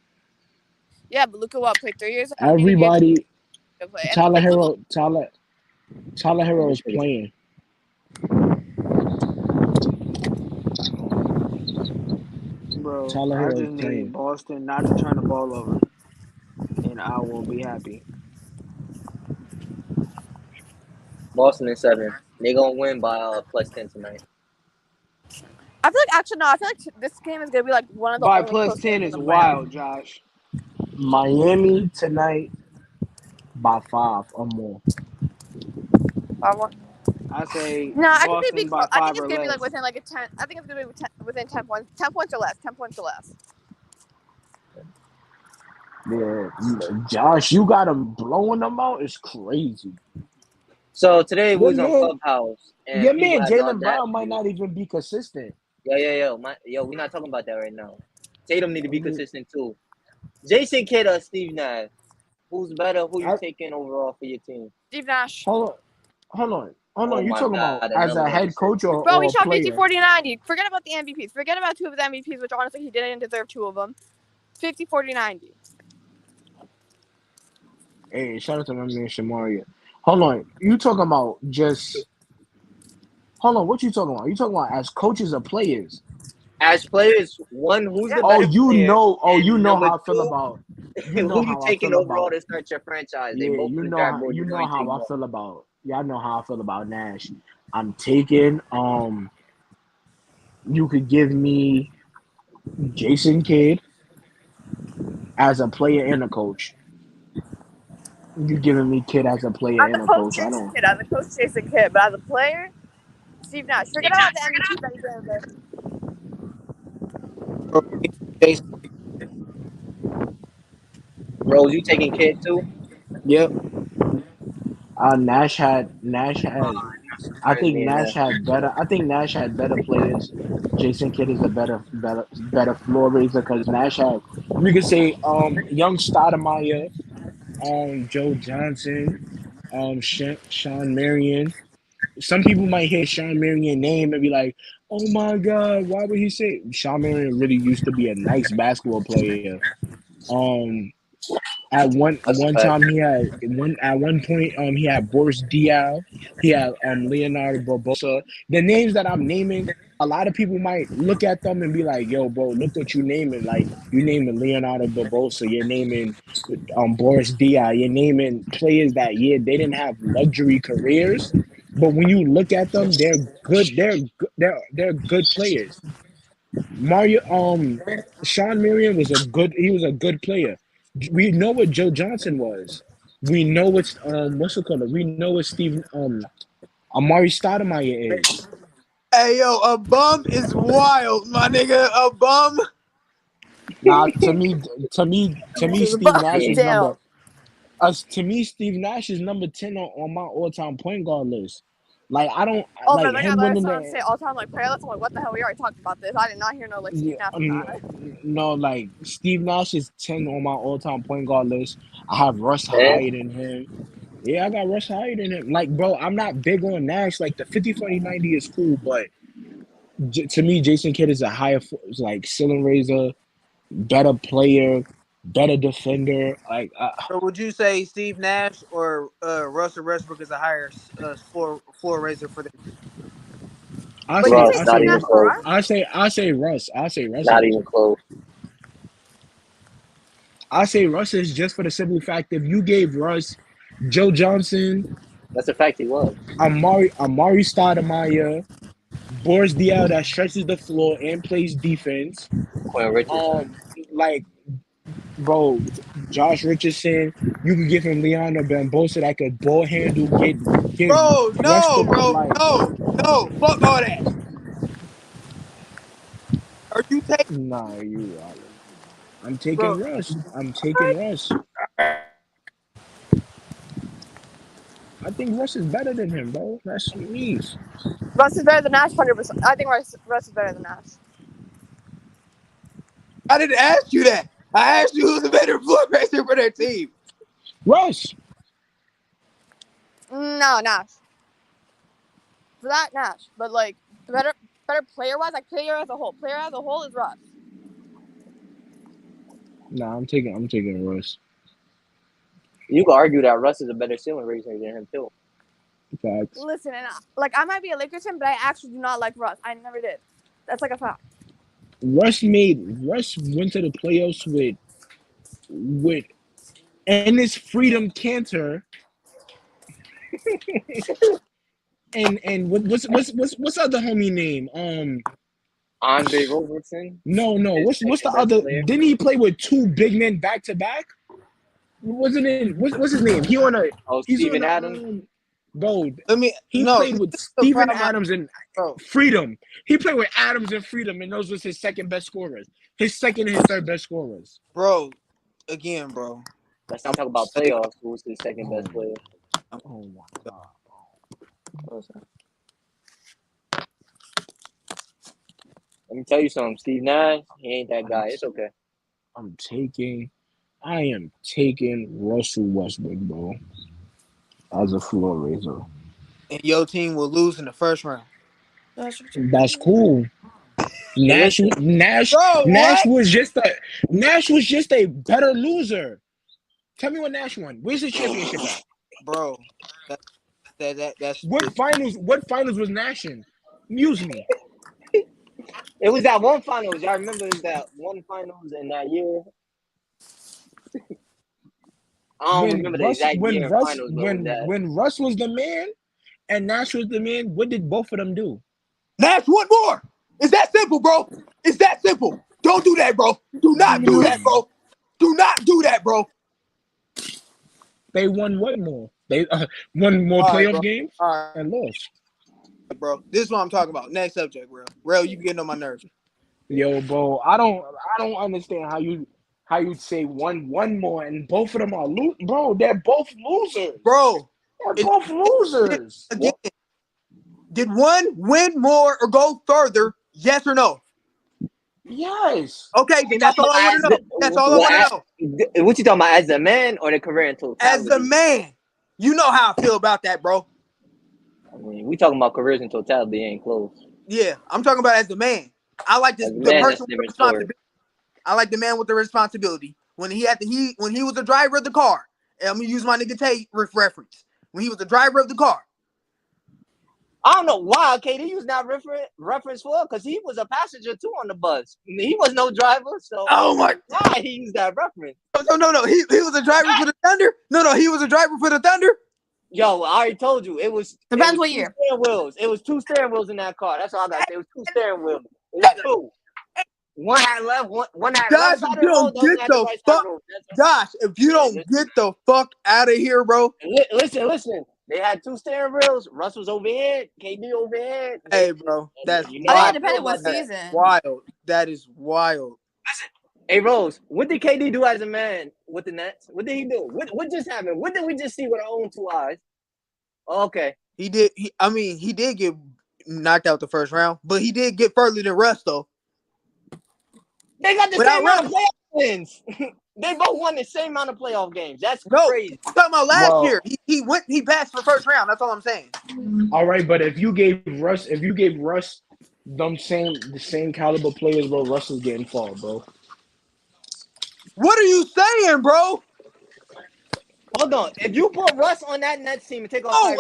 yeah, but Luka what played 3 years? How many games everybody? did he play? And Tyler think of Hero, Tyler Hero This is nigga, playing. Bro, Tyler I Hero is just need playing. Boston not to turn the ball over, and I will be happy. Boston in 7. They gonna win by +10 tonight. I feel like actually no. I feel like this game is gonna be like one of the By only plus close 10 games in is the playoffs. wild, Josh. Miami tonight by 5 or more. I want. I say No, I think they'd be Boston close. by I think 5 it's or gonna be like less. within like a 10. I think it's gonna be within 10 points. 10 points or less. 10 points or less. Yeah, Josh, you got him blowing them out. It's crazy. So today we Your was on man, Clubhouse and your people man, had the Jalen Brown might audacity. not even be consistent. Yo, we're not talking about that right now. Tatum need to be consistent too. Jason Kidd or Steve Nash? Who's better? Who you I, taking overall for your team? Steve Nash. hold on, hold Oh on. You my talking God, about the as number a one head coach decision. Bro, he or a shot 50, player? 40, 90. Forget about the MVPs. Forget about 2 of his MVPs, which honestly he didn't deserve 2 of them. 50, 40, 90. Hey, shout out to my man Shamaria. Hold on, you talking about just? Hold on, what you talking about? You talking about as coaches or players? As players, one, who's the Yeah. better player, You and know number how I feel two, about, who you how I taking feel overall about, to start your franchise? They yeah, both on the draft board. you You know know you how take I one. feel about, y'all know how I feel about Nash. I'm taking, you could give me Jason Kidd as a player and a coach. You giving me Kidd as a player As and a a coach, coach. I Jason don't, Kidd. As a coach, Jason Kidd. But as a player, Steve Nash. Forget about the MVP that he didn't deserve. Bro, Jason. Rose, you taking Kidd too? Yep. Nash had, I Surprised think me in Nash that. had better, I think Nash had better players. Jason Kidd is a better floor raiser because Nash had, we could say, young Stoudemire, Joe Johnson, Sean Marion. Some people might hear Sean Marion name and be like, "Oh my God, why would he say?" Sean Marion really used to be a nice basketball player. Um, at That's a one fact. time he had one at one point he had Boris Diaw, he had Leonardo Barbosa. The names that I'm naming, a lot of people might look at them and be like, "Yo, bro, look what you naming! Like you naming Leonardo Barbosa, you're naming Boris Diaw, you're naming players that they didn't have luxury careers, but when you look at them, they're good. They're good players. Mario Sean Marion was a good player. We know what Joe Johnson was. We know what's it called? We know what Steve Amari Stoudemire is. Hey, yo, a bum is wild, my nigga. A bum. Now to me Steve Nash is Damn. number Steve Nash is number 10 on my all-time point guard list. Like I don't Oh like man, I got him like winning someone say the all time like player. I'm like, what the hell? We already talked about this. I did not hear no like Steve Nash was no, on it. no, like Steve Nash is 10 on my all-time point guard list. I have Russ Yeah. higher than him. Yeah, I got Russ higher than him. Like, bro, I'm not big on Nash. Like, the 50 40 90 is cool, but to me, Jason Kidd is a higher, like, ceiling raiser, better player, better defender. Like, So would you say Steve Nash or Russell Westbrook is a higher floor raiser for the? But you say Russ, I not say Steve even Nash Russ. over close. Russ? I say Russ. I say Russ Not is. even close. I say Russ is just for the simple fact if you gave Russ Joe Johnson, That's a fact. He was. Amari Stoudemire, Boris Diaw that stretches the floor and plays defense. Quinn Richardson. like, bro, Josh Richardson, you can give him Leona Bambosa that could ball handle, get Bro, Russ no, the bro, like. no, fuck all that. Are you taking, Nah, you wildin'. I'm bro? taking Russ. I'm taking Russ. I think Russ is better than him, bro. That's me. Russ is better than Nash, 100%. I think Russ is better than Nash. I didn't ask you that. I asked you who's the better floor racer for their team. Russ. No, Nash. For that, Nash. But like better player wise, like player as a whole. Player as a whole is Russ. Nah, I'm taking Russ. You could argue that Russ is a better ceiling racer than him too. Facts. Listen, and like I might be a Lakers fan, but I actually do not like Russ. I never did. That's like a fact. Russ went to the playoffs with Ennis Freedom Cantor and what's other homie name? Andre Robertson. No. What's the Second best other? player. Didn't he play with two big men back to back? Wasn't it? What's his name? He's on Steven the Adams. bro. He Played with Steven problem, Adams and bro. Freedom. He played with Adams and Freedom, and those was his second best scorers. His second and his third best scorers. Bro, again, bro. Let's not talk about playoffs. Who was his second best player? Oh my god. Let me tell you something. Steve Nash, he ain't that guy. It's okay. I am taking Russell Westbrook, bro, as a floor raiser. And your team will lose in the first round. That's cool. Nash Bro, was just a better loser. Tell me what Nash won. Where's his championship at? Bro, that's What finals was Nash in? Muse me. It was that one finals. Y'all remember that one finals in that year? I don't remember the exact year in finals, but when Russ was the man and Nash was the man, what did both of them do? Nash, one more. It's that simple, bro. It's that simple. Don't do that, bro. Do not do that, bro. Do not do that, bro. They won what more? They won more playoff games and lost. Bro, this is what I'm talking about. Next subject, bro. Real, you getting on my nerves. Yo, bro, I don't understand how you'd say one more and both of them are bro. They're both losers, bro. They're both losers. Again, did one win more or go further? Yes or no? Yes. Okay, then that's all I want to know. That's all I want to know. What you talking about, as a man or the career in totality? As a man, you know how I feel about that, bro. I mean, we talking about careers in totality, ain't close. Yeah, I'm talking about as a man. I like the person with the responsibility. I like the man with the responsibility. When he was the driver of the car. And I'm gonna use my nigga Tate reference. When he was the driver of the car. I don't know why KD used that reference for, because he was a passenger too on the bus. He was no driver, so why he used that reference? No. He was a driver for the Thunder. No, he was a driver for the Thunder. Yo, I already told you it was. Depends what year. It was two steering wheels in that car. That's all I gotta say. It was two steering wheels. It was two. One had left. One had Josh, left. if you don't get the fuck, Josh, if you don't get the fuck out of here, bro. Listen. They had two steering wheels. Russ was over here. KD over here. Hey, bro, that's I think it depended what season. Wild. That is wild. Listen, hey Rose, what did KD do as a man with the Nets? What did he do? What just happened? What did we just see with our own two eyes? Oh, okay, he did. He did get knocked out the first round, but he did get further than Russ though. They got the same amount of playoff wins. They both won the same amount of playoff games. That's crazy. I'm talking about last year. He passed for first round. That's all I'm saying. All right, but if you gave Russ the same caliber players, bro, Russ is getting far, bro. What are you saying, bro? Hold on. If you put Russ on that Nets team and take off,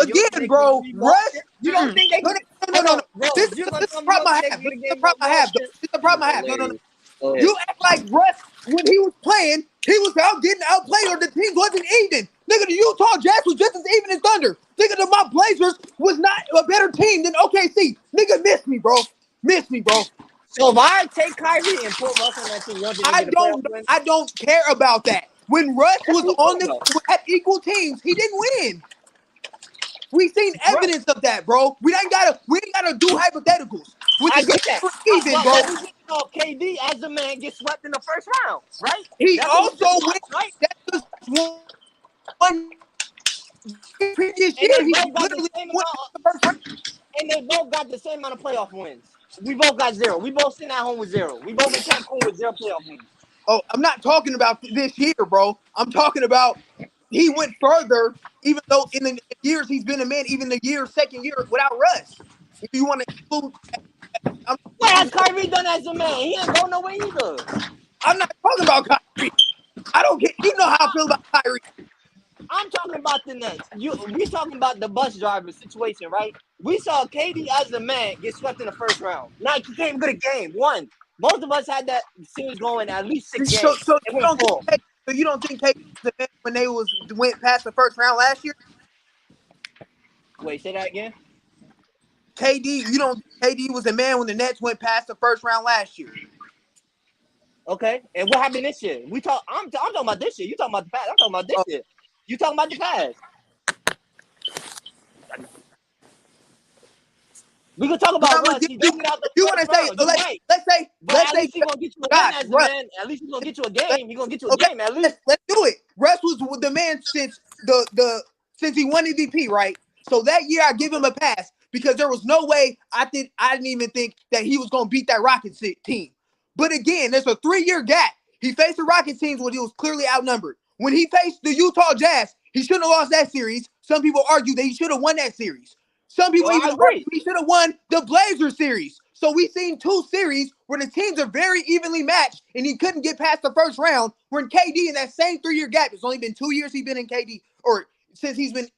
bro, Russ. You don't think they? No. This is the problem I have. This is the problem I have. No. You act like Russ when he was playing, he was getting outplayed or the team wasn't even. Nigga, the Utah Jazz was just as even as Thunder. Nigga, my Blazers was not a better team than OKC. Nigga, miss me, bro. if I take Kyrie and put Russ on that team, you don't think they get a playoff win? I don't care about that. When Russ was What on you talking about? at equal teams, he didn't win. We seen evidence of that, bro. We ain't gotta do hypotheticals. When I the get games that. were even, bro, But we just know KD as a man gets swept in the first round, right? he That's what we also just went. watched, right? That was one previous And year. they He both got the literally same went amount. the first round. And they both got the same amount of playoff wins. We both got 0. We both sitting at home with 0. We both in Cancun with 0 playoff wins. Oh, I'm not talking about this year, bro. I'm talking about he went further, even though in the years he's been a man, even the second year without Russ. If you want to include, What has Kyrie done as a man? He ain't going nowhere either. I'm not talking about Kyrie. I don't get. You know how I feel about Kyrie. I'm talking about the Nets. We talking about the bus driver situation, right? We saw KD as a man get swept in the first round. Now he can't even get a game. One. Most of us had that series going at least 6 games. So It went 4. you don't think KD was a man when they went past the first round last year? Wait, say that again? KD, you don't think KD was a man when the Nets went past the first round last year? Okay. And what happened this year? I'm talking about this year. You talking about the past. I'm talking about this year. You talking about the past. We can talk about Russ. He doesn't get out the first round. You're right. But at least he's gonna get you a win as a man. At least he's gonna get you a game. He's gonna get you a game at least. Let's do it. Russ was the man since since he won MVP, right? So that year I give him a pass because there was no way I didn't even think that he was gonna beat that Rockets team. But again, there's a 3-year gap. He faced the Rockets teams when he was clearly outnumbered. When he faced the Utah Jazz, he shouldn't have lost that series. Some people argue that he should have won that series. Some people even argue he should have won the Blazers series. So we've seen 2 series where the teams are very evenly matched, and he couldn't get past the first round. When KD in that same 3-year gap, it's only been 2 years he's been in KD, or since he's been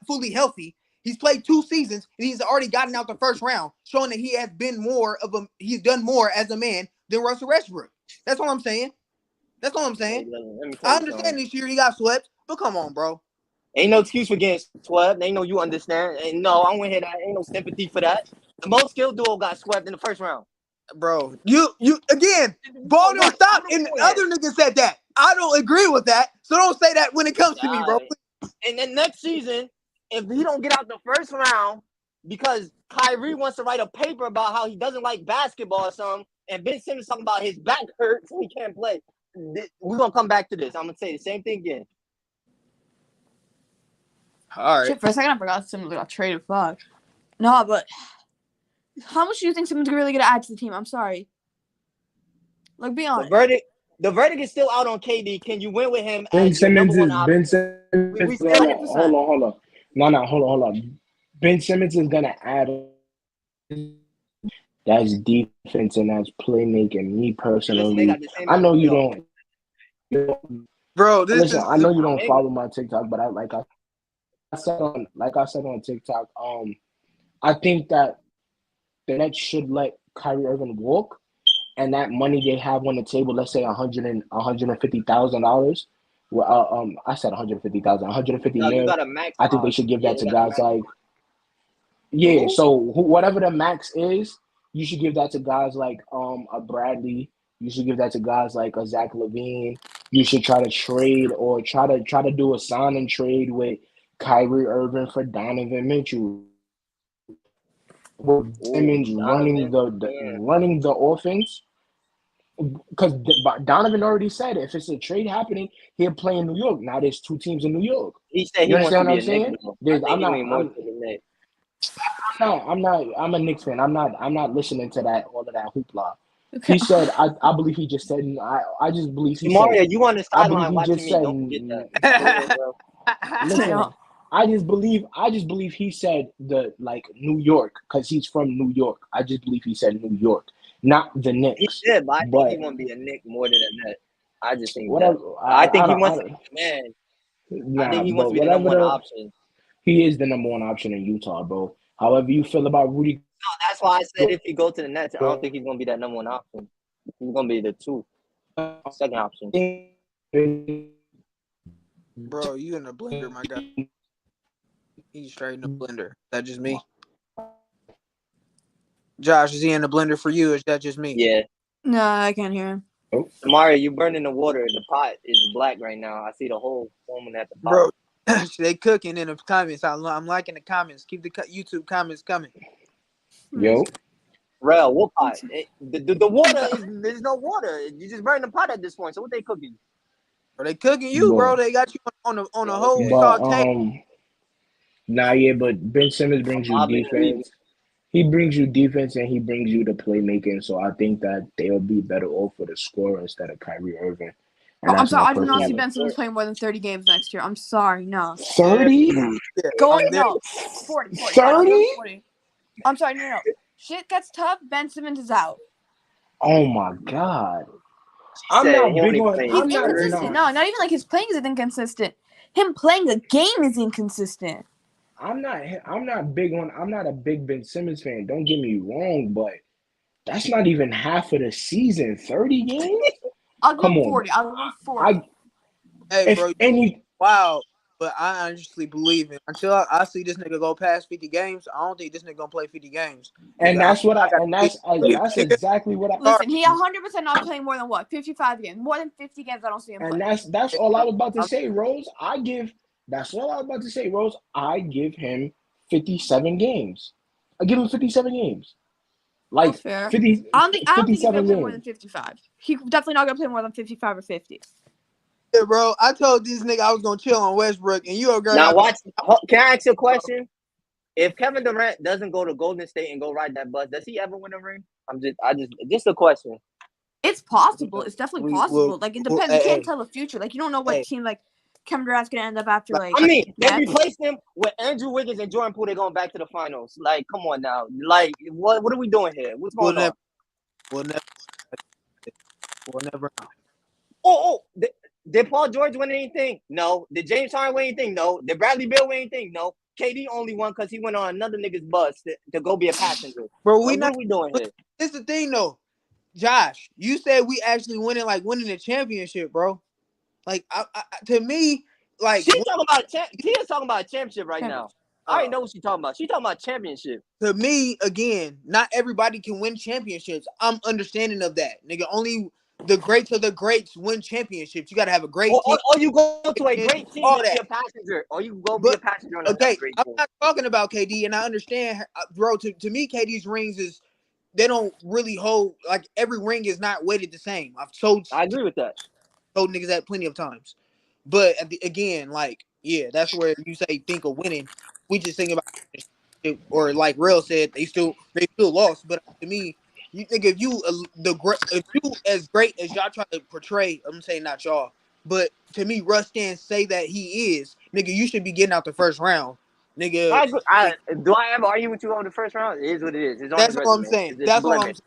fully healthy. He's played 2 seasons, and he's already gotten out the first round, showing that he has been he's done more as a man than Russell Westbrook. That's all I'm saying. That's all I'm saying. I understand this year he got swept, but come on, bro. Ain't no excuse for getting swept. Ain't no you understand. And no, I won't hear that. Ain't no sympathy for that. The most skilled duo got swept in the first round. Bro, you again, ball don't stop, and other niggas said that. I don't agree with that, so don't say that when it comes to me, bro. And then next season, if he don't get out the first round because Kyrie wants to write a paper about how he doesn't like basketball or something, and Ben Simmons talking about his back hurts so he can't play, we're gonna come back to this. I'm gonna say the same thing again. All right. Shit, for a second I forgot Simmons got traded. Fuck. No, but how much do you think Simmons really gonna add to the team? I'm sorry. Like, be honest. The verdict is still out on KD. Can you win with him? Ben Simmons is Ben Simmons. Hold on. No, hold on. Ben Simmons is gonna add. That's defense and that's playmaking. Me personally, I know you don't. Bro, listen. I know you don't follow my TikTok, but I said on TikTok, I think that the Nets should let Kyrie Irving walk, and that money they have on the table, let's say $150,000. Well, I said 150,000, 150 mil. I think they should give that to guys like, So whatever the max is, you should give that to guys like a Bradley. You should give that to guys like a Zach LaVine. You should try to trade or try to do a sign and trade with Kyrie Irving for Donovan Mitchell. With Simmons running the offense, because Donovan already said if it's a trade happening, he'll play in New York. Now there's 2 teams in New York. He said he wants to be a Knicks. I'm a Knicks fan. I'm not listening to all of that hoopla. Okay. He said, I believe he just said, I just believe he Mario, said. You on the sideline watching me? Said, don't forget that. Listen, I just believe he said New York because he's from New York. I just believe he said New York, not the Knicks. He did, but I think he want to be a Knick more than a Net. I just think I think he wants to be a man. I think he wants to be the number 1 option. He is the number 1 option in Utah, bro. However you feel about Rudy. No, that's why I said if he go to the Nets, I don't think he's gonna be that number 1 option. He's gonna be the 2nd option. Bro, you in a blender, my guy. He's straight in a blender. That just me. Josh, is he in the blender for you? Or is that just me? Yeah. No, I can't hear him. Oh, Mario, you burning the water. The pot is black right now. I see the hole forming at the pot. Bro, they cooking in the comments. I'm liking the comments. Keep the YouTube comments coming. yo, Rel, what pot? The water is there's no water. You just burn the pot at this point. So what they cooking? Are they cooking you, bro? They got you on a whole Okay. but saute. nah, yeah, but Ben Simmons brings you I've been reading. defense. He brings you defense and he brings you the playmaking. So I think that they'll be better off for the score instead of Kyrie Irving. Bro, And I'm that's my sorry. I do not see personal Ben Simmons playing more than 30 games next year. I'm sorry. No. 30? Yeah, Go I'm there. no. 40. 40. 30? 40. I'm sorry. No. Shit gets tough. Ben Simmons is out. Oh my God. I'm Said not he big only on. playing He's I'm not. 30. inconsistent. No, No, not even like his playing is inconsistent. Him playing a game is inconsistent. I'm not. I'm not big on. I'm not a big Ben Simmons fan. Don't get me wrong, but that's not even half of the season. 30 games? I'll give Come him on. 40. I'll give him 40. Hey, If bro, any, wow. But I honestly believe it. Until I see this nigga go past 50 games, I don't think this nigga gonna play 50 games. and Nigga, that's what I. I got And big believe that's nigga. exactly what I. Listen, he 100% not playing more than what? 55 games. More than 50 games, I don't see him And play. that's all I was about to I'm, say, Rose. I give. That's all I was about to say, Rose. I give him 57 games. I give him 57 games. Like That's fair. 50, I don't think he's 57 gonna play more games. than 55. He's definitely not gonna play more than 55 or 50. yeah, bro. I told this nigga I was gonna chill on Westbrook, and you a girl. Now watch. Can I ask you a question? If Kevin Durant doesn't go to Golden State and go ride that bus, does he ever win a ring? Just a question. It's possible. It's definitely possible. Like it depends. You can't Hey, tell the future. Like you don't know what hey, team like Kevin Durant's gonna end up after. Like I mean, they Nets. replaced him with Andrew Wiggins and Jordan Poole. They're going back to the finals. Like, come on now. Like, what are we doing here? What's we'll going on? never, we'll never know. Oh, did Paul George win anything? No. Did James Harden win anything? No. Did Bradley Beal win anything? No. KD only won because he went on another nigga's bus to go be a passenger. Bro, What are we doing here? This is the thing though, Josh. You said we actually winning the championship, bro. Like, to me, like She's talking about Tia's talking about a championship right now. I already know what she's talking about. She's talking about championship. To me, again, not everybody can win championships. I'm understanding of that, nigga. Only the greats of the greats win championships. You got to have a great team. Or you go to a great team all and that. be a passenger. Or you go be a passenger on another great I'm team. not talking about KD, and I understand, bro. To me, KD's rings is they don't really hold. Like every ring is not weighted the same. I agree with that. Told niggas that plenty of times. But again, like, yeah, that's where you say think of winning. We just think about it, or like Real said, they still lost. But to me, you think if you if you as great as y'all try to portray, I'm saying not y'all, but to me, Russ can't say that he is, nigga. You should be getting out the first round, nigga. Do I ever argue with you on the first round? It is what it is. It's on his That's all I'm resume. saying. It's That's all I'm blemish. saying.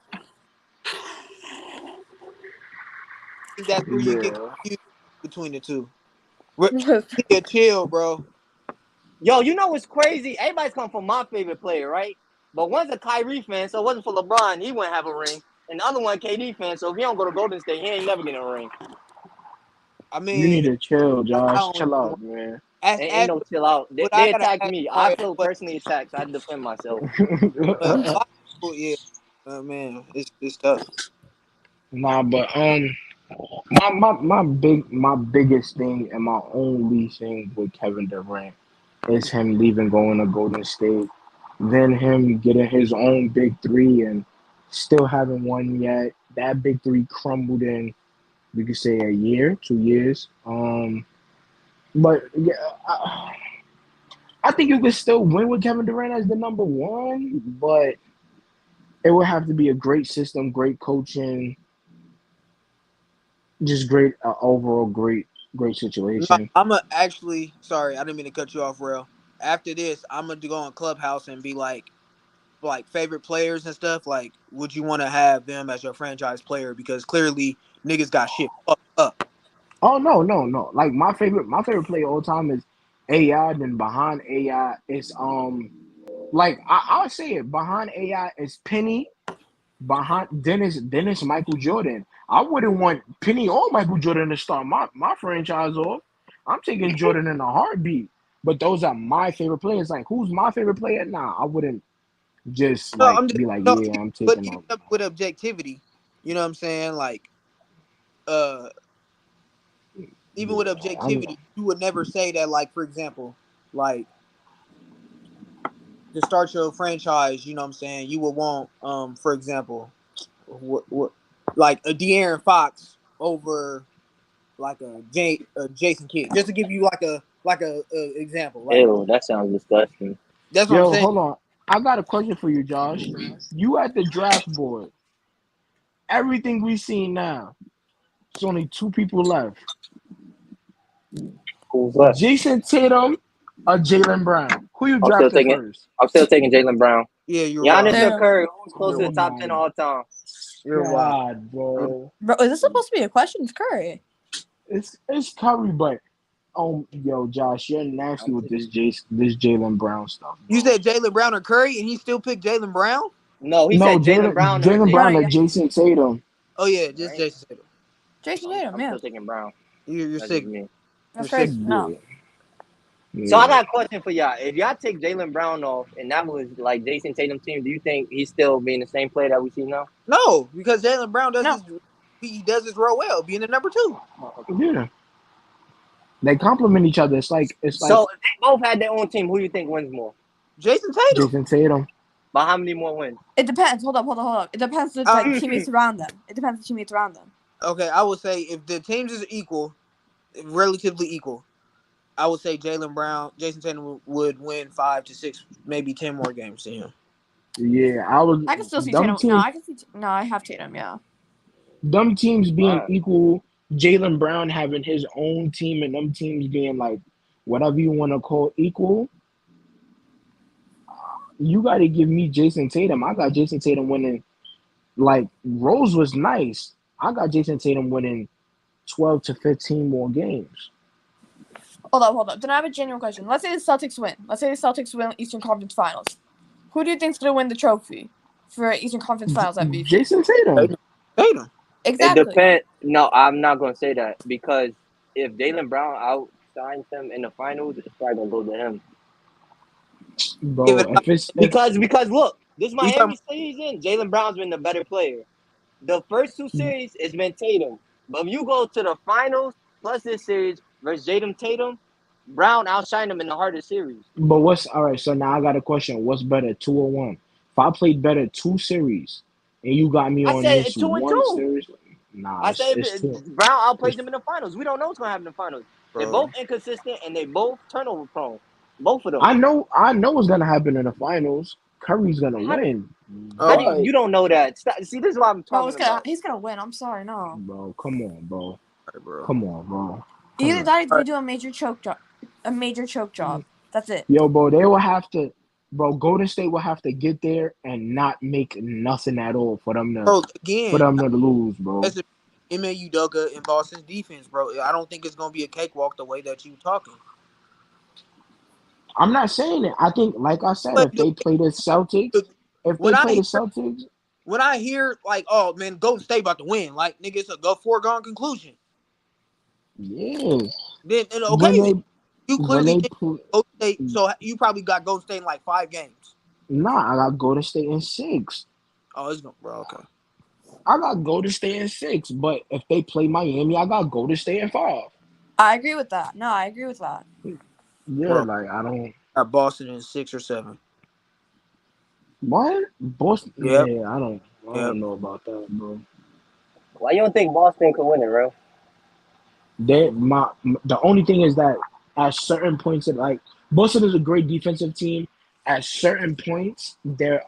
I think that's where you get confused between the two. Yeah, chill, bro. Yo, you know what's crazy? Everybody's come from my favorite player, right? But one's a Kyrie fan, so it wasn't for LeBron. He wouldn't have a ring. And the other one, KD fan. So if he don't go to Golden State, he ain't never getting a ring. I You mean, need to chill, I Josh. don't Chill out, man. Ain't no chill out. I They gotta attacked ask, me. all I right, feel personally attacked. So I defend myself. but a lot of people, yeah, man, it's tough. Nah, but my biggest thing and my only thing with Kevin Durant is him leaving, going to Golden State, then him getting his own big three and still haven't won yet. That big three crumbled in, we could say, a year, 2 years. But yeah, I think you could still win with Kevin Durant as the number one, but it would have to be a great system, great coaching, just great overall, great No, situation. I'm gonna actually. Sorry, I didn't mean to cut you off, Real. After this, I'm gonna go on Clubhouse and be like favorite players and stuff. Like, would you want to have them as your franchise player? Because clearly niggas got shit fucked up. Oh no, no, no! Like my favorite player all time is AI. Then behind AI is like I'll say it. Behind AI is Penny. Behind Dennis Michael Jordan. I wouldn't want Penny or Michael Jordan to start my franchise off. I'm taking Jordan in a heartbeat. But those are my favorite players. Like who's my favorite player? Nah, I wouldn't. just No, like I'm just be like, no, yeah, I'm but taking even off. with objectivity, you know what I'm saying? Like, uh, even with Yeah, I'm objectivity, you would never say that. Like, for example, like to start your franchise, you know what I'm saying? You would want, for example, what like a De'Aaron Fox over like a Jason Kidd, just to give you like a example, right? Ew, that sounds disgusting. That's what I'm yo, saying. hold on. I got a question for you, Josh. You at the draft board. Everything we seen now. It's only two people left. Who's left? Jason Tatum or Jalen Brown. Who you I'm still drafting taking. first? I'm still taking Jalen Brown. Yeah, you're Giannis right. or Damn. Curry? Who's closer to Oh the top my 10 all time? You're right. God, bro. Bro, is this supposed to be a question? It's Curry. It's Curry, but yo, Josh, you're nasty I'm with taking. this Jalen Brown stuff, You bro. said Jalen Brown or Curry, and he still picked Jalen Brown. No, he No, said Jalen Brown or Jalen Jason Brown Right, or yeah. Tatum. Jason Tatum. Oh yeah, just Right? Jason Tatum. Jason I'm, Tatum, I'm yeah. still taking Brown. You're That's just sick. me. You're That's sick. crazy. No. Yeah, So I yeah. got a question for y'all. If y'all take Jalen Brown off and that was like Jason Tatum's team, do you think he's still being the same player that we see now? No, because Jalen Brown does No. he does his role well, being the number two. Yeah. They complement each other. It's like So if they both had their own team, who do you think wins more? Jason Tatum. Jason Tatum. By how many more wins? It depends. Hold up. It depends on the teammates around them. It depends on the teammates around them. Okay, I would say if the teams is equal, relatively equal, I would say Jason Tatum would win 5 to 6, maybe 10 more games than him. Yeah, I can still see them Tatum. No, teams I can see. No, I have Tatum. Yeah. them teams being Wow. equal, Jalen Brown having his own team and them teams being like whatever you want to call equal. You got to give me Jason Tatum. I got Jason Tatum winning. Like Rose was nice. I got Jason Tatum winning 12 to 15 more games. Hold up. Then I have a genuine question. Let's say the Celtics win. Eastern Conference Finals. Who do you think's gonna win the trophy for Eastern Conference Finals MVP? Jason Tatum. Tatum. It Exactly. depends. No, I'm not going to say that because if Jalen Brown outshines him in the finals, it's probably going to go to him. Give Bro, it up. Because look, this We Miami talking season, Jalen Brown's been the better player. The first two series, it's been Tatum. But if you go to the finals plus this series versus Jaden Tatum, Brown outshined him in the hardest series. But what's all right? So now I got a question. What's better, 2 or 1? If I played better 2 series, and you got me I on said this 2-2. 1 series, nah, I said it's two. Brown outplayed It's, them in the finals. We don't know what's going to happen in the finals. They're bro. both inconsistent and they both turnover prone. Both of them. I know what's gonna happen in the finals. Curry's gonna How, win, how do but you don't know that? See, this is what I'm Bro, talking about. he's gonna win. I'm sorry, no. bro, come on, bro, All right, bro. come on, bro, Either come that, or All they right. do a major choke job. That's it. Yo, bro, they will have to, bro. Golden State will have to get there and not make nothing at all for them Bro, again, to lose, bro. that's Ime Udoka and Boston's defense, bro. I don't think it's gonna be a cakewalk the way that you talking. I'm not saying it. I think, like I said, But if they play the Celtics, when I hear like, oh man, Golden State about to win, like nigga, it's a foregone conclusion. yeah, Then when then you when clearly they think play, Golden State, so you probably got Golden State in like 5 games. nah, I got Golden State in 6. Oh, it's gonna, bro. Okay. I got Golden State in 6, but if they play Miami, I got Golden State in 5. I agree with that. No, I agree with that. Yeah, Bro, like I don't. got Boston in 6 or 7. What Boston? Yep. Yeah, I don't. I Yep. don't know about that, bro. Why you don't think Boston could win it, bro? The only thing is that at certain points, like Boston is a great defensive team. At certain points, their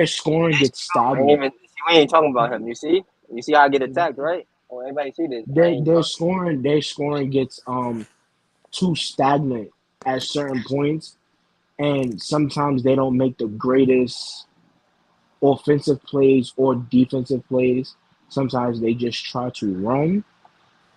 scoring gets stagnant. We ain't talking about him. You see how I get attacked, right? Oh, everybody see this. I ain't talking. Their scoring gets too stagnant at certain points, and sometimes they don't make the greatest offensive plays or defensive plays. Sometimes they just try to run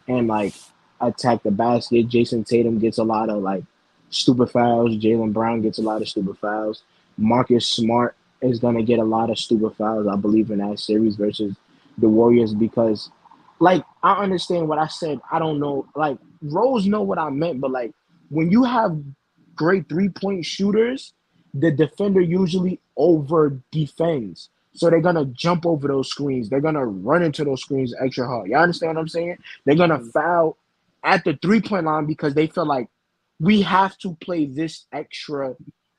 and like attack the basket. Jason Tatum gets a lot of like stupid fouls. Jalen Brown gets a lot of stupid fouls. Marcus Smart is gonna get a lot of stupid fouls, I believe, in that series versus the Warriors because like I understand what I said. I don't know. Like Rose know what I meant, but like when you have great 3-point shooters, the defender usually over defends. So they're gonna jump over those screens. They're gonna run into those screens extra hard. Y'all understand what I'm saying? They're gonna foul at the 3-point line because they feel like we have to play this extra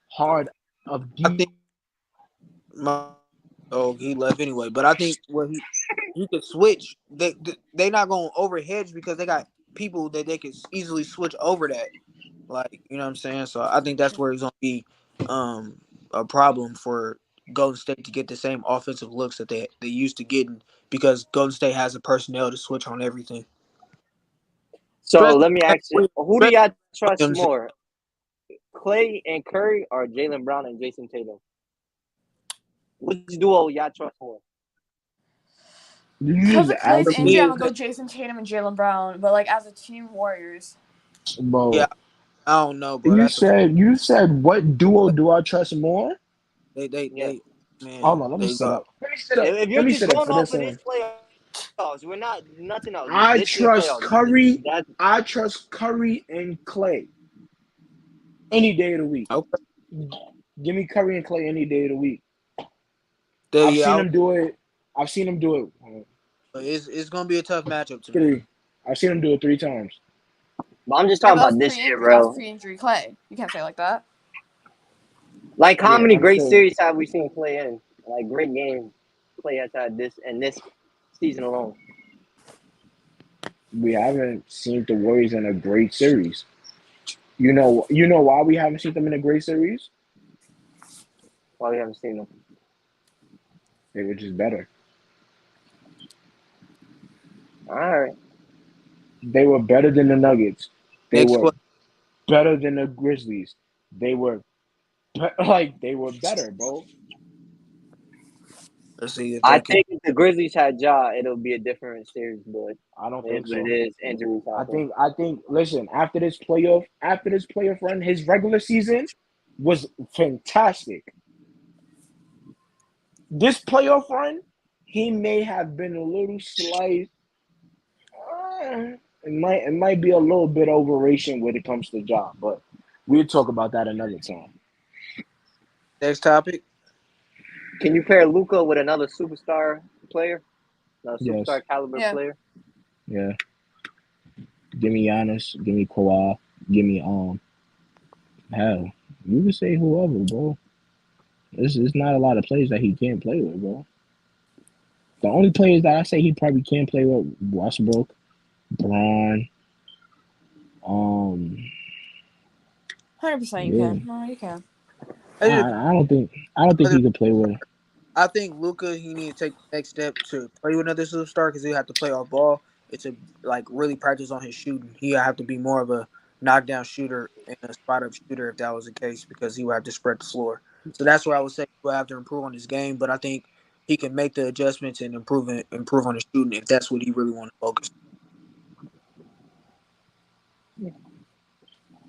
hard of I think he left anyway. But I think he could switch. They not gonna overhedge because they got people that they could easily switch over that. Like, you know what I'm saying? So I think that's where it's gonna be a problem for Golden State to get the same offensive looks that they used to getting because Golden State has the personnel to switch on everything. So let me ask you, who do y'all trust Williams. more? Clay and Curry or Jaylen Brown and Jason Tatum? Which duo y'all trust more? Because of Clay's injury, I'm gonna go Jason Tatum and Jaylen Brown. But like as a team, Warriors. Bro, yeah, I don't know, bro. You said what duo do I trust more? They man. Hold on, let me sit up. If you're just going off of this playoffs, we're not nothing else. I trust Curry. I trust Curry and Clay any day of the week. Okay. Give me Curry and Clay any day of the week. I've seen them do it. But it's gonna be a tough matchup to me. I've seen them do it 3 times. But I'm just talking about this year, bro. That's pre-injury Clay. You can't say it like that. Like how many great series have we seen Clay in? Like great games Clay has had this season alone. We haven't seen the Warriors in a great series. You know why we haven't seen them in a great series? Why we haven't seen them? They were just better. All right. They were better than the Nuggets. They were better than the Grizzlies. They were better, bro. Let's see. I think if the Grizzlies had Ja, it'll be a different series, but I don't think so. It is injuries. I think. Listen, after this playoff run, his regular season was fantastic. This playoff run, he may have been a little slight. It might be a little bit overration when it comes to Ja, but we'll talk about that another time. Next topic. Can you pair Luca with another superstar player? Superstar caliber player? Yeah. Give me Giannis. Give me Kawhi. Give me hell. You can say whoever, bro. It's not a lot of players that he can't play with, bro. The only players that I say he probably can play with: Westbrook, Braun. 100% you can. No, you can. I don't think he could play with. I think Luca, he needs to take the next step to play with another superstar because he have to play off ball. It's to really practice on his shooting. He have to be more of a knockdown shooter and a spot up shooter if that was the case because he would have to spread the floor. So that's where I would say he will have to improve on his game. But I think he can make the adjustments and improve on his shooting if that's what he really want to focus.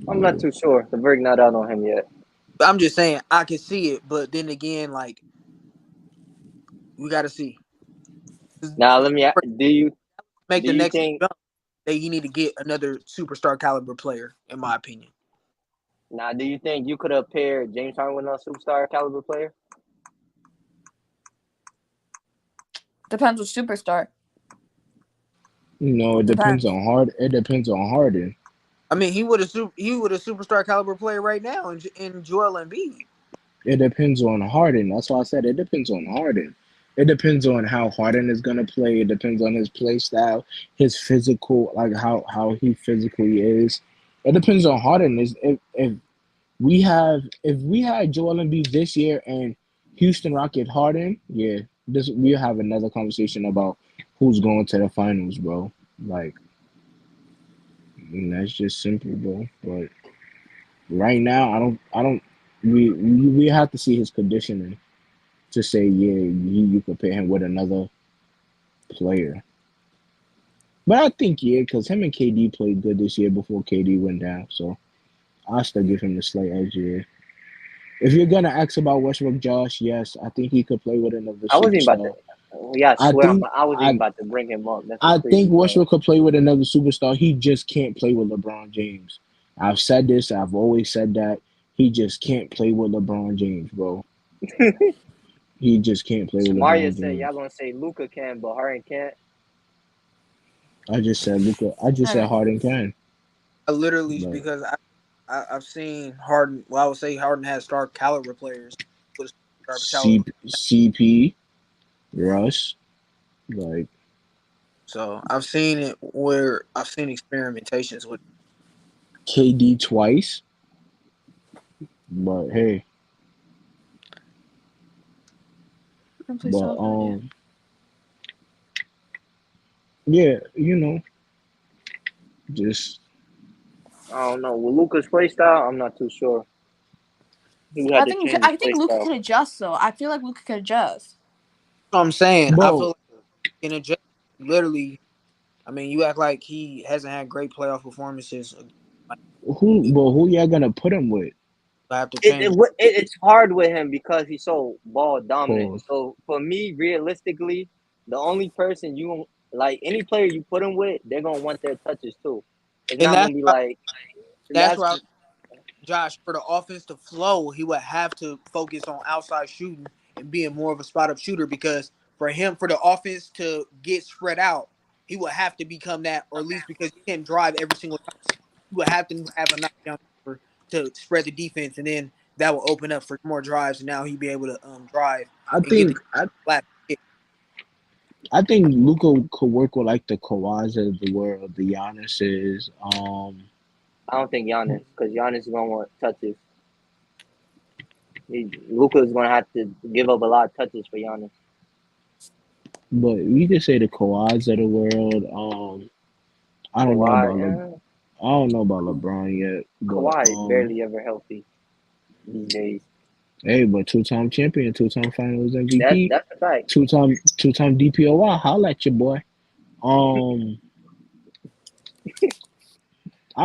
I'm not too sure. The verdict not out on him yet. I'm just saying I can see it, but then again, we got to see. Now let me. Do you make the next jump? That you need to get another superstar caliber player, in my opinion. Now, do you think you could have paired James Harden with another superstar caliber player? Depends what superstar. No, it depends on Harden. It depends on Harden. I mean, he would a superstar caliber player right now in Joel Embiid. It depends on Harden. That's why I said it depends on Harden. It depends on how Harden is gonna play. It depends on his play style, his physical, like how he physically is. It depends on Harden. If we had Joel Embiid this year and Houston Rocket Harden, we'll have another conversation about who's going to the finals, bro. That's just simple, bro. But right now, I don't. We have to see his conditioning to say, you could pair him with another player. But I think, because him and KD played good this year before KD went down. So I'll still give him the slight edge here. If you're going to ask about Westbrook, Josh, yes, I think he could play with another superstar. I wasn't about to bring him up. I think Westbrook could play with another superstar. He just can't play with LeBron James. I've said this. I've always said that. He just can't play with LeBron James, bro. He just can't play with Mario LeBron said James. y'all gonna say Luca can, but Harden can't. I just said Luka. I just said Harden can. I literally But because I've seen Harden. Well, I would say Harden has star caliber players with star caliber. CP, Russ, like So I've seen it where I've seen experimentations with. KD twice. But hey, but yeah, just I don't know. With Luca's play style, I'm not too sure. He had to change his I play think Luca style. could adjust though. I feel like Luca could adjust. That's what I'm saying. I feel bro. like in a literally. I mean, you act like he hasn't had great playoff performances. Like, Who y'all gonna put him with? I have to change. It's hard with him because he's so ball dominant. Pause. So for me, realistically, the only person you like, any player you put him with, they're gonna want their touches too. It's And not gonna be like that's that's where Josh, for the offense to flow, he would have to focus on outside shooting and being more of a spot up shooter because for the offense to get spread out, he would have to become that, or at least because he can't drive every single time. He would have to have a knockdown to spread the defense, and then that will open up for more drives, and now he'd be able to drive I and get think the flat. I think Luka could work with like the Kawhis of the world, the Giannis's. I don't think Giannis, because Giannis is gonna want touches. Luca is gonna have to give up a lot of touches for Giannis. But we could say the Kawhis of the world. I don't know Kawhi, about I don't know about LeBron yet, but Kawhi is barely ever healthy these days. hey, but two-time champion, two-time Finals MVP, That's a fact. two-time DPOY. Holla at your boy. I'll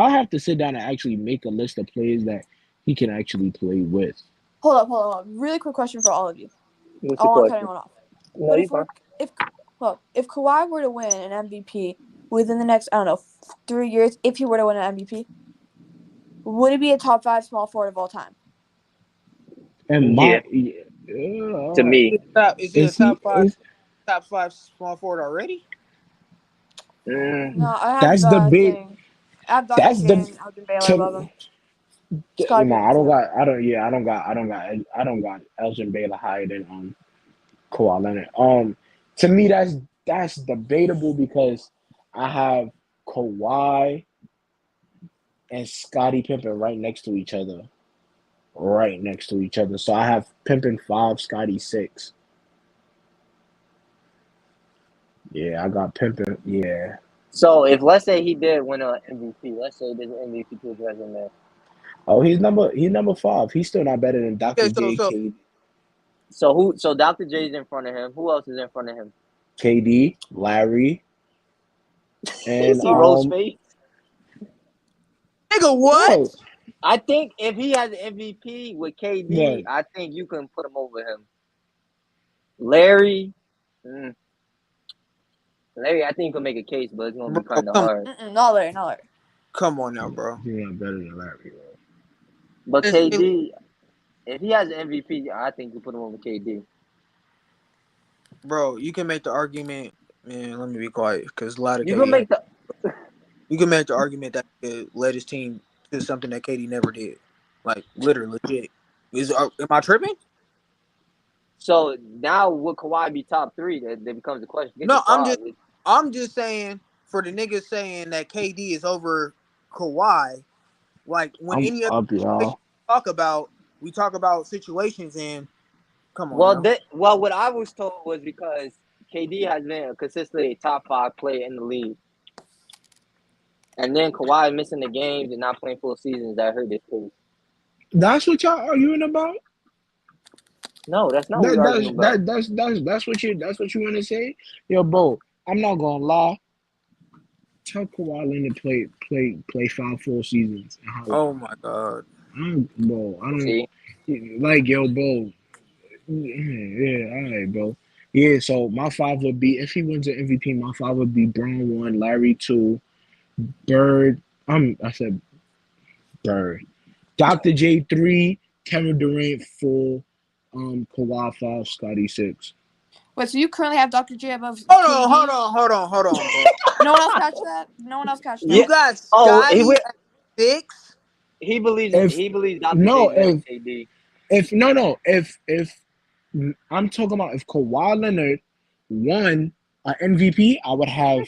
have to sit down and actually make a list of players that he can actually play with. Hold up. Really quick question for all of you. What's I the don't want to cut question? anyone off. No, But you fine. if Kawhi were to win an MVP within the next 3 years, if he were to win an MVP, would it be a top 5 small forward of all time? And Yeah, to me. Is he a is he is top five small forward already? No, I have that's the big thing. I have Dr. that's J the and Elgin Baylor above to him. Scottie nah, Pippen too. I don't got Elgin Baylor higher than Kawhi Leonard. To me that's debatable because I have Kawhi and Scottie Pippen right next to each other. Right next to each other. So I have Pippen 5, Scottie 6. Yeah, I got Pippen. Yeah. So if let's say he did win an MVP, let's say there's an MVP to his resume. Oh, he's number 5. He's still not better than Dr. J, So Dr. J's in front of him. Who else is in front of him? KD, Larry, You and see Rose face? Nigga, what? what? I think if he has an MVP with KD, What? I think you can put him over him. Larry, I think you can make a case, but it's gonna be Bro, kind of hard. Not Larry. come on now, bro. He's not better than Larry, bro. But KD, if he has an MVP, I think you put him over KD. Bro, you can make the argument. Man, let me be quiet because a lot of You can KD. make the You can make the argument that he led his team to something that KD never did. Like literally, legit. Am I tripping? so now would Kawhi be top 3? That becomes the question. Get No, to 5. I'm just saying for the niggas saying that KD is over Kawhi. Like when I'm any other up, situation y'all. we talk about situations and come on now. What I was told was because KD has been consistently a top 5 player in the league, and then Kawhi missing the games and not playing full seasons that hurt his case. That's what y'all arguing about? No, that's not what we're arguing about. That's what you want to say? Yo, bro, I'm not gonna lie. Tell Kawhi Leonard to play 5 full seasons. Oh my god. Bro, I don't See, like yo, bro. Yeah, all right, bro. Yeah, so my 5 would be if he wins an MVP, my 5 would be Brown 1, Larry 2, Bird. I said Bird. Dr. J 3, Kevin Durant 4, Kawhi 5, Scotty 6. Wait, so you currently have Dr. J above Hold KD? on, bro. No one else catch that? No one else catch You that? Yeah. got Oh, he Scotty went. at 6. He believes. If He believes Dr. no, J's better than KD. if no no if I'm talking about if Kawhi Leonard won an MVP, I would have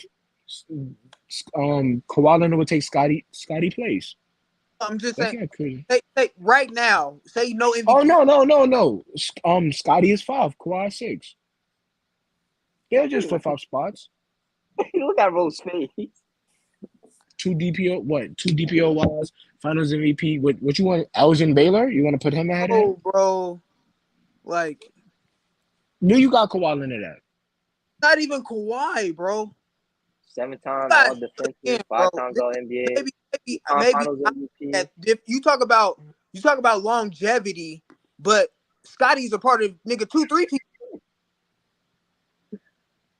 Kawhi Leonard would take Scotty place. I'm just That's saying. not crazy. Say right now. Say no Oh MVP. no. Scotty is 5, Kawhi 6. They'll just flip flop spots. Look at Rose face. Two DPO wise, Finals MVP. What you want? Elgin Baylor? You want to put him ahead of him? Oh, bro. Like, No, you got Kawhi Leonard at. not even Kawhi, bro. 7 times Guys, all defensive, again, 5 bro. times all NBA, Maybe Finals MVP. you talk about longevity, but Scotty's a part of nigga 2-3 people.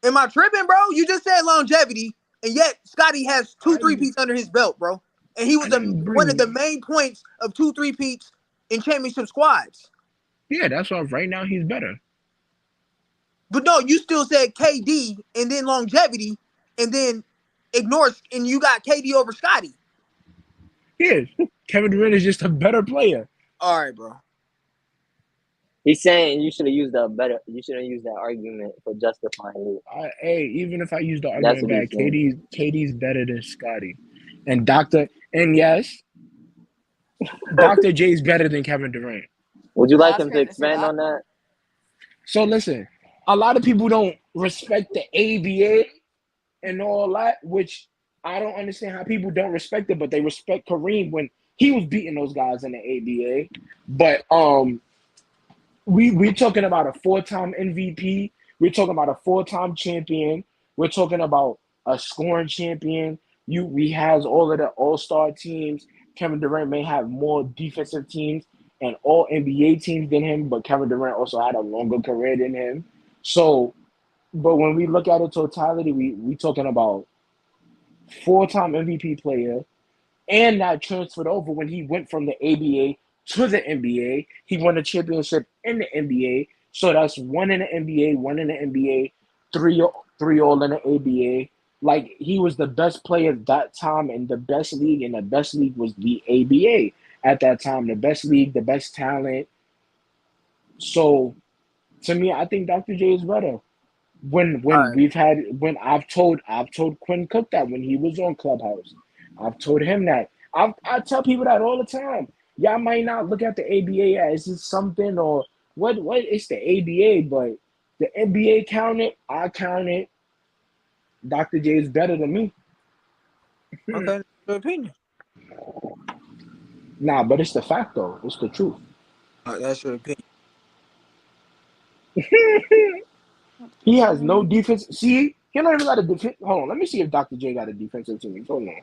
Am I tripping, bro? You just said longevity, and yet Scotty has 2-3 peats under his belt, bro. And he was one of the main points of 2-3 peats in championship squads. Yeah, that's why right now he's better. But no, you still said KD and then longevity, and then ignore, and you got KD over Scotty. Yeah, Kevin Durant is just a better player. All right, bro. He's saying you should have used You shouldn't use that argument for justifying it. Hey, even if I use the That's argument what back, he's saying. KD's better than Scotty, and yes, Dr. J's better than Kevin Durant. Would you No, like that's him to great to see expand that. on that? So listen, a lot of people don't respect the ABA and all that, which I don't understand how people don't respect it, but they respect Kareem when he was beating those guys in the ABA. We're talking about a 4-time MVP. We're talking about a 4-time champion. We're talking about a scoring champion. We has all of the all-star teams. Kevin Durant may have more defensive teams and all NBA teams than him, but Kevin Durant also had a longer career than him. So, but when we look at it totality, we talking about 4-time MVP player, and that transferred over when he went from the ABA to the NBA. He won a championship in the NBA. So that's 1 in the NBA, 1 in the NBA, three all in the ABA. Like, he was the best player at that time in the best league, and the best league was the ABA at that time. The best league, the best talent. So to me, I think Dr. J is better. When I've told Quinn Cook that when he was on Clubhouse. I've told him that. I tell people that all the time. Y'all might not look at the ABA as it's something or what it's the ABA, but the NBA count it, I count it. Dr. J is better than me. Okay, your opinion. Nah, but it's the fact though. It's the truth. That's your opinion. He has no defense. See, he don't even got a defense. Hold on, let me see if Dr. J got a defensive team. Hold on.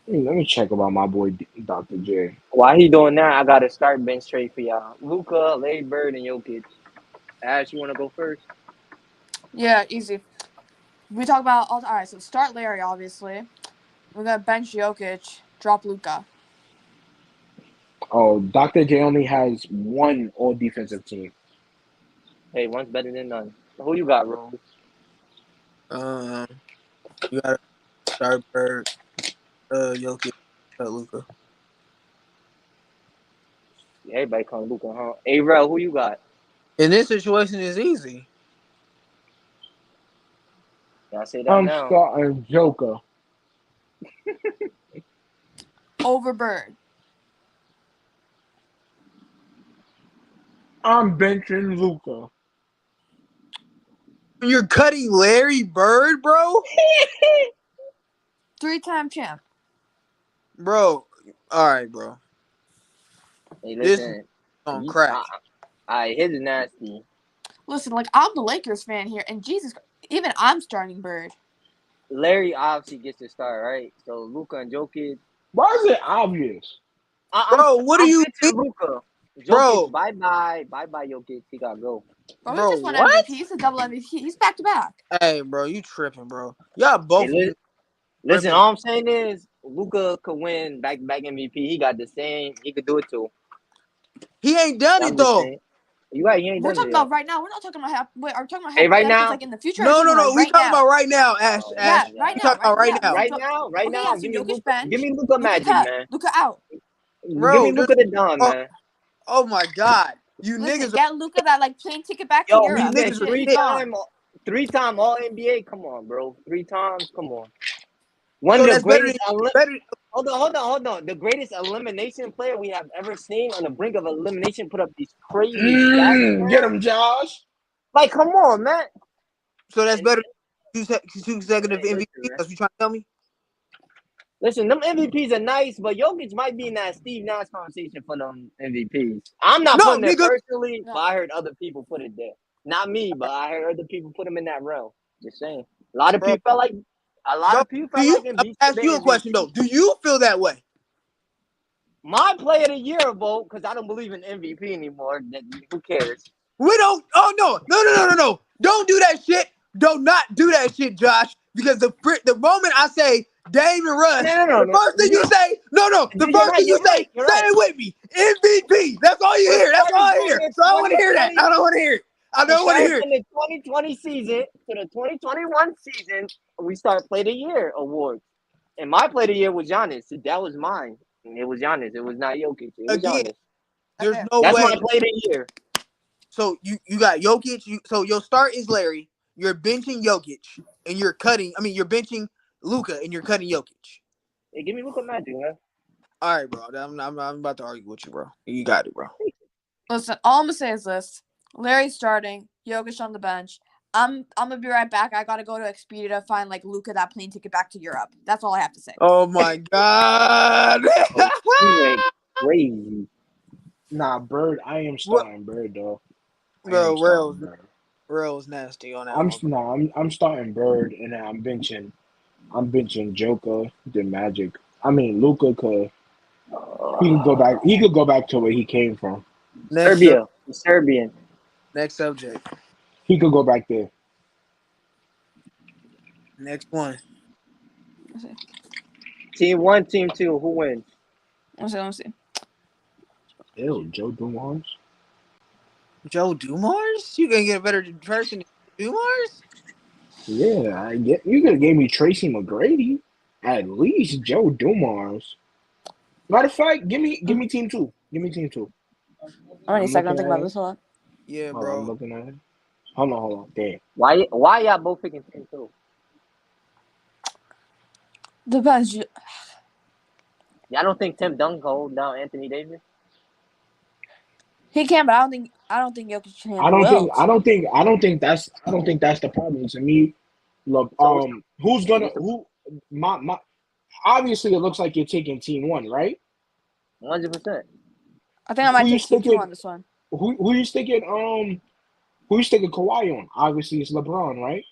Let me check about my boy Dr. J. While he doing that, I got to start bench trade for y'all. Luca, Larry Bird, and Jokic. Ash, you want to go first? Yeah, easy. We talk about all right. So start Larry, obviously. We're gonna bench Jokic, drop Luca. Oh, Dr. J only has one all defensive team. Hey, one's better than none. Who you got, Rose? You got to start Bird, Jokic, Luca. Everybody calling Luca, huh? Avril, who you got? In this situation, is easy. Y'all say that I'm now. starting Joker. Over Bird. I'm benching Luca. You're cutting Larry Bird, bro? 3-time champ. Bro, all right, bro. Hey, This listen. is on crack. His is nasty. Listen, like I'm the Lakers fan here, and Jesus, even I'm starting Bird. Larry obviously gets to start, right? So Luca and Jokic. Why is it obvious? Bro, what do you think? Luca. Jokic, Bro. bye-bye. Bye-bye, Jokic. He got to go. Bro, Bro, he just won what? MVP. He's a double MVP. He's back to back. Hey, bro, you tripping, bro. Y'all both. Hey, listen, all I'm saying is Luca could win back-to-back MVP. He got the same. He could do it too. He ain't done it, though. You right, he ain't We're done talking it yet. about right now. We're not talking about wait, are we talking about Hey, right hypotheticals now? like in the future? No. Like We right talking now. about right now, Ash. Yeah, Ash. right We now. talking about right now. Right now, Okay, yeah, so give me Jokic Luka. bench. Give me Luka Luka Magic, cut. man. Luka out. Give Bro, me Luka the Don, man. oh my God. You Listen, niggas get Luka that like plane ticket back to Yo, Europe. he's been niggas are Shit, he's gone. three-time All NBA. Come on, bro. 3 times. Come on. One So of the that's better greatest. better Hold on. The greatest elimination player we have ever seen on the brink of elimination put up these crazy stats. Man. Get him, Josh. Like, come on, man. so that's better 2 consecutive Listen, MVP. man. That's what you trying to tell me? Listen, them MVPs are nice, but Jokic might be in that Steve Nash conversation for them MVPs. I'm not No, putting it nigga. personally, No. but I heard other people put it there. Not me, but I heard other people put him in that realm. Just saying. A lot of people felt like Embiid Ask you a question though. Do you feel that way? My player of the year vote, because I don't believe in MVP anymore. Who cares? We don't. Oh no. Don't do that shit. Do not do that shit, Josh. Because the moment I say Dame and Russ, No. the first thing you say, the You're first right, thing you you're say, right, you're say right. it with me. MVP. That's all you hear. That's all I hear. So I don't want to hear that. I don't want to hear it. I don't want to hear it. From the 2020 season to the 2021 season, we start Play of the Year awards. And my Play of the Year was Giannis. That was mine. It was Giannis. It was not Jokic. It was Again, Giannis. there's no That's way. my Play of the Year. So you got Jokic. So your start is Larry. You're benching Jokic, and you're cutting. I mean, you're benching Luca, and you're cutting Jokic. Hey, give me Luka Magic, man. All right, bro. I'm about to argue with you, bro. You got it, bro. Listen, all I'm gonna say is this: Larry's starting, Jokic on the bench. I'm gonna be right back. I gotta go to Expedia to find like Luka that plane ticket back to Europe. That's all I have to say. Oh my God. You went crazy. Nah, Bird. I am starting Bird though. Bro, Rail's nasty on that one. I'm starting Bird, and then I'm benching Joker, the Magic. I mean Luca, cause he can go back. He could go back to where he came from. Serbia. The Serbian. Next subject. He could go back there. Next one. Team 1, Team 2. Who wins? Let me see. Ew, Joe Dumars. Joe Dumars? You gonna get a better person than Dumars? Yeah, I get. You could have gave me Tracy McGrady. At least Joe Dumars. Matter of fact, give me team 2. Give me team 2. I need a second to looking think at about it. this a lot. Yeah, I'm bro. looking at it. Hold on. Damn. Why y'all both picking Team 2? Depends. Y'all don't think Tim Duncan can hold down Anthony Davis? He can, but I don't think Jokic can. I don't think that's the problem. To me, look, my obviously it looks like you're taking team 1, right? 100%. I think I might Who you take Team 2 sticking? on this one. Who you sticking? Who you sticking Kawhi on? Obviously it's LeBron, right?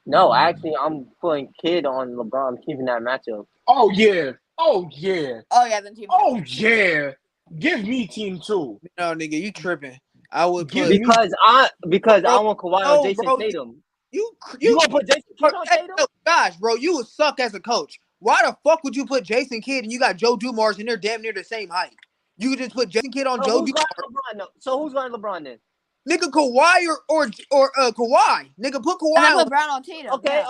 No, actually, I'm putting Kid on LeBron. I'm keeping that matchup. Oh yeah. Oh yeah, then Team 2. Oh yeah. Give me team 2. No, nigga, you tripping. I would put Because I want Kawhi on Jason bro. Tatum. You gonna put Jason Kidd on Tatum? Gosh, bro, you would suck as a coach. Why the fuck would you put Jason Kidd and you got Joe Dumars and they're damn near the same height? You could just put Jason Kidd on Joe Dumars. So who's going LeBron then? Nigga, Kawhi or Kawhi. Nigga, put Kawhi And I on. put Brown on Tatum. Okay.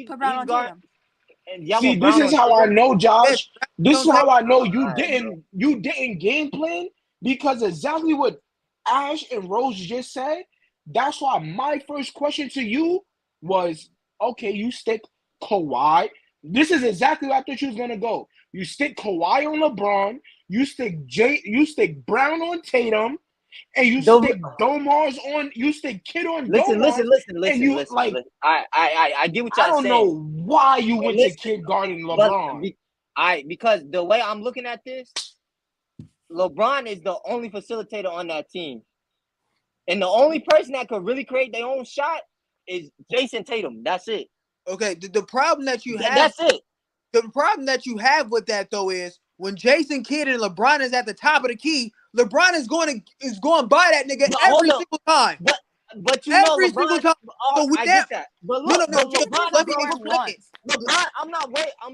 Put Brown on Tatum. And See, this is how I know, Josh. This is how I know you didn't game plan, because exactly what Ash and Rose just said. That's why my first question to you was, okay, you stick Kawhi. This is exactly what I thought you was gonna go. You stick Kawhi on LeBron, you stick Brown on Tatum, and you stick Kid on Domars. Listen. I get what y'all saying. I don't know why you went to Kid guarding LeBron. Because the way I'm looking at this, LeBron is the only facilitator on that team. And the only person that could really create their own shot is Jason Tatum. That's it. Okay, the problem that you have. That's it. The problem that you have with that though is when Jason Kidd and LeBron is at the top of the key, LeBron is going by that nigga every single time. But you every know LeBron, single time. So with I that, get that. But look, LeBron, I'm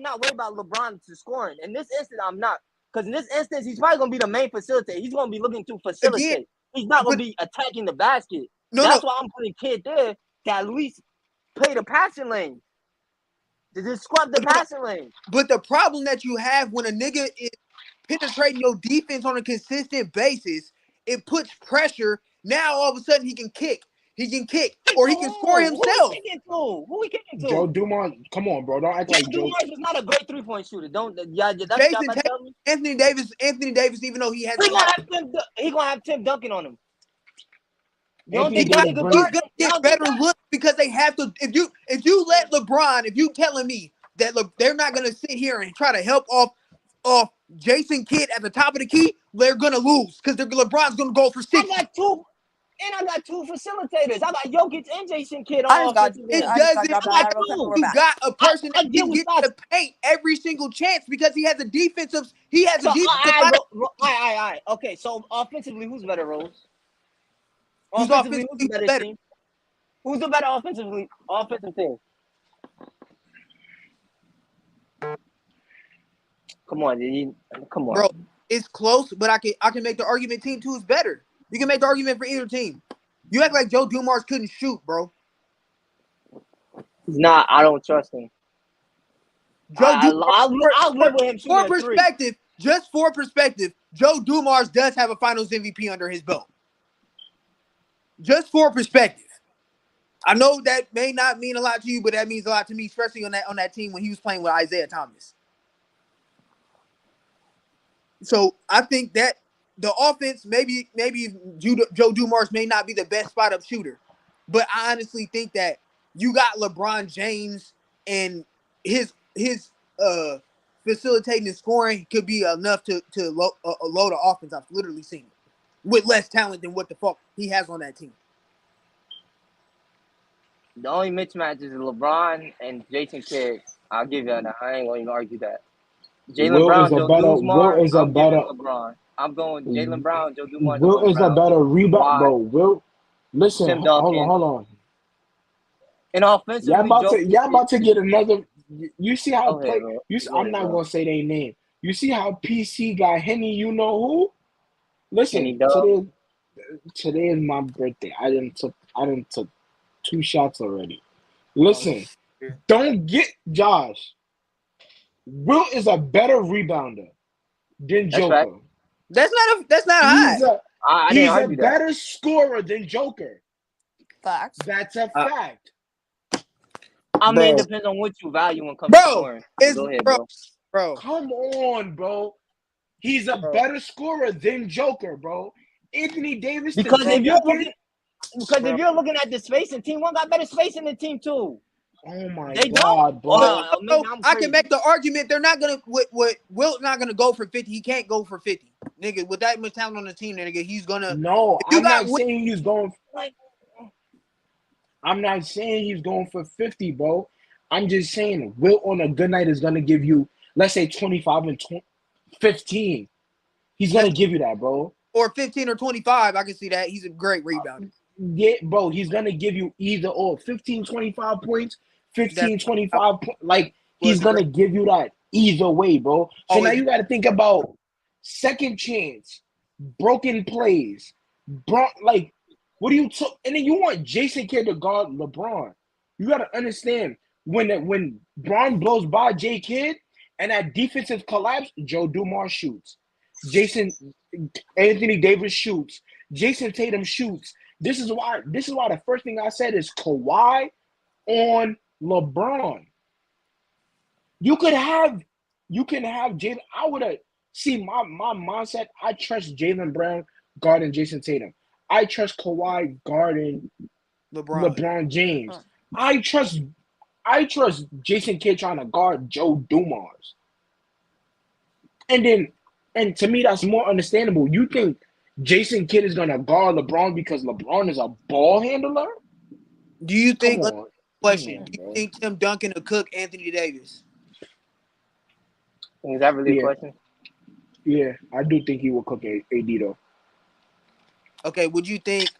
not worried about LeBron to scoring. In this instance, I'm not. Because in this instance, he's probably gonna be the main facilitator. He's gonna be looking to facilitate. he's not gonna be attacking the basket. That's why I'm putting Kid there to at least play the passing lane. To just scrub the passing lane. But the problem that you have when a nigga is penetrating your defense on a consistent basis, it puts pressure. Now all of a sudden he can kick. Or he can score himself. Who he kicking to? Joe Dumars, come on, bro. Don't act like Joe. Dumars is not a great 3-point shooter. Don't that's Jason what tell me. Anthony Davis, even though he has he gonna have Tim Duncan on him. He's gonna get better looks because they have to. If you let LeBron, if you telling me that they're not gonna sit here and try to help off Jason Kidd at the top of the key, they're gonna lose because LeBron's gonna go for 60. I got two facilitators. I got Jokic and Jason Kidd on. You got a person that can get to the paint every single chance because he has a defensive. Okay, so offensively, who's better, Rose? Who's the better team? Who's the better offensive team? Come on, bro. It's close, but I can make the argument Team 2 is better. You can make the argument for either team. You act like Joe Dumars couldn't shoot, bro. He's not. I don't trust him. I'll live with him. For perspective, Joe Dumars does have a Finals MVP under his belt. Just for perspective, I know that may not mean a lot to you, but that means a lot to me, especially on that team when he was playing with Isaiah Thomas. So I think that the offense, maybe Joe Dumars may not be the best spot-up shooter, but I honestly think that you got LeBron James and his facilitating and scoring could be enough to load the offense. I've literally seen it with less talent than what the fuck he has on that team. The only mismatch is LeBron and Jason Kidd. I'll give you that. I ain't going to argue that. Jaylen Brown, Joe Dumars. LeBron. I'm going Jaylen Brown, Joe Dumars. Will is a better rebound, bro. Will, listen, hold on. And offensively, y'all about to get another. You see how I'm not gonna say their name. You see how PC got Henny? You know who? Listen, today is my birthday. I didn't took 2 shots already. Listen, don't get Josh. Will is a better rebounder than Joker. That's not high. He's a better scorer than Joker. Facts. That's a fact. I mean, it depends on what you value when it comes to scoring. Go ahead, bro. Come on, bro. He's a better scorer than Joker, bro. Anthony Davis. Because if you're looking at the spacing, Team 1 got better spacing than Team 2. Oh my God, bro. I can make the argument they're not gonna. Will's not gonna go for 50. He can't go for 50, nigga. With that much talent on the team, nigga, he's gonna. No, I'm not saying he's going. I'm not saying he's going for 50, bro. I'm just saying Will on a good night is gonna give you, let's say 25 and 15. He's gonna give you that, bro. Or 15 or 25. I can see that. He's a great rebounder. Yeah, bro. He's gonna give you either or 15, 25 points. 15, 25, like he's gonna give you that either way, bro. So now you got to think about second chance, broken plays, like what do you took? And then you want Jason Kidd to guard LeBron. You got to understand when Bron blows by J Kidd and that defensive collapse, Joe Dumars shoots, Anthony Davis shoots, Jason Tatum shoots. This is why the first thing I said is Kawhi on LeBron. You can have Jalen. I would have my mindset. I trust Jaylen Brown guarding Jason Tatum. I trust Kawhi guarding LeBron James. I trust Jason Kidd trying to guard Joe Dumars. And to me, that's more understandable. You think Jason Kidd is gonna guard LeBron because LeBron is a ball handler? Do you think? Question: do you think Tim Duncan will cook Anthony Davis? Is that really a question? Yeah, I do think he will cook AD though. Okay, would you think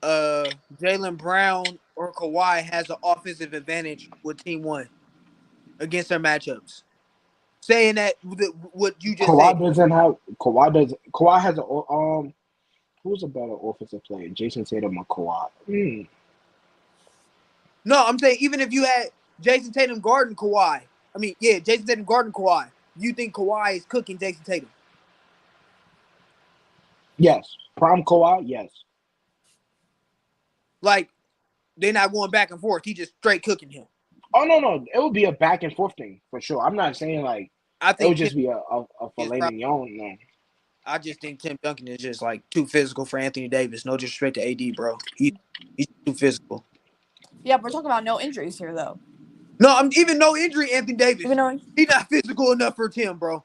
Jaylen Brown or Kawhi has an offensive advantage with Team 1 against their matchups? Saying that what you just said. Kawhi has Who's a better offensive player, Jason Tatum or Kawhi? No, I'm saying even if you had Jason Tatum guarding Kawhi, Jason Tatum guarding Kawhi, you think Kawhi is cooking Jason Tatum? Yes. Prime Kawhi, yes. Like, they're not going back and forth. He just straight cooking him. Oh, no. It would be a back and forth thing for sure. I'm not saying like I it would think just be a filet mignon. No. I just think Tim Duncan is just like too physical for Anthony Davis. No disrespect to AD, bro. He's too physical. Yeah, we're talking about no injuries here, though. No, I'm even no injury. Anthony Davis, Even though he's not physical enough for Tim, bro.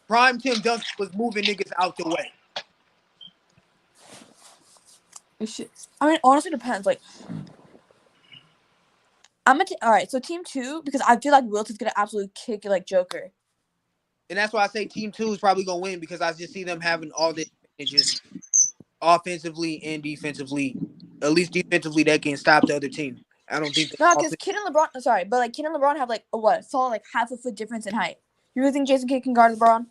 Prime Tim Duncan was moving niggas out the way. honestly, depends. Like, all right. So team 2, because I feel like Wilt is gonna absolutely kick it like Joker. And that's why I say team 2 is probably gonna win, because I just see them having all the advantages offensively and defensively. At least defensively, they can stop the other team. I don't think No, because Kid and LeBron. Sorry, but like Kid and LeBron have like a solid like half a foot difference in height. You really think Jason Kidd can guard LeBron?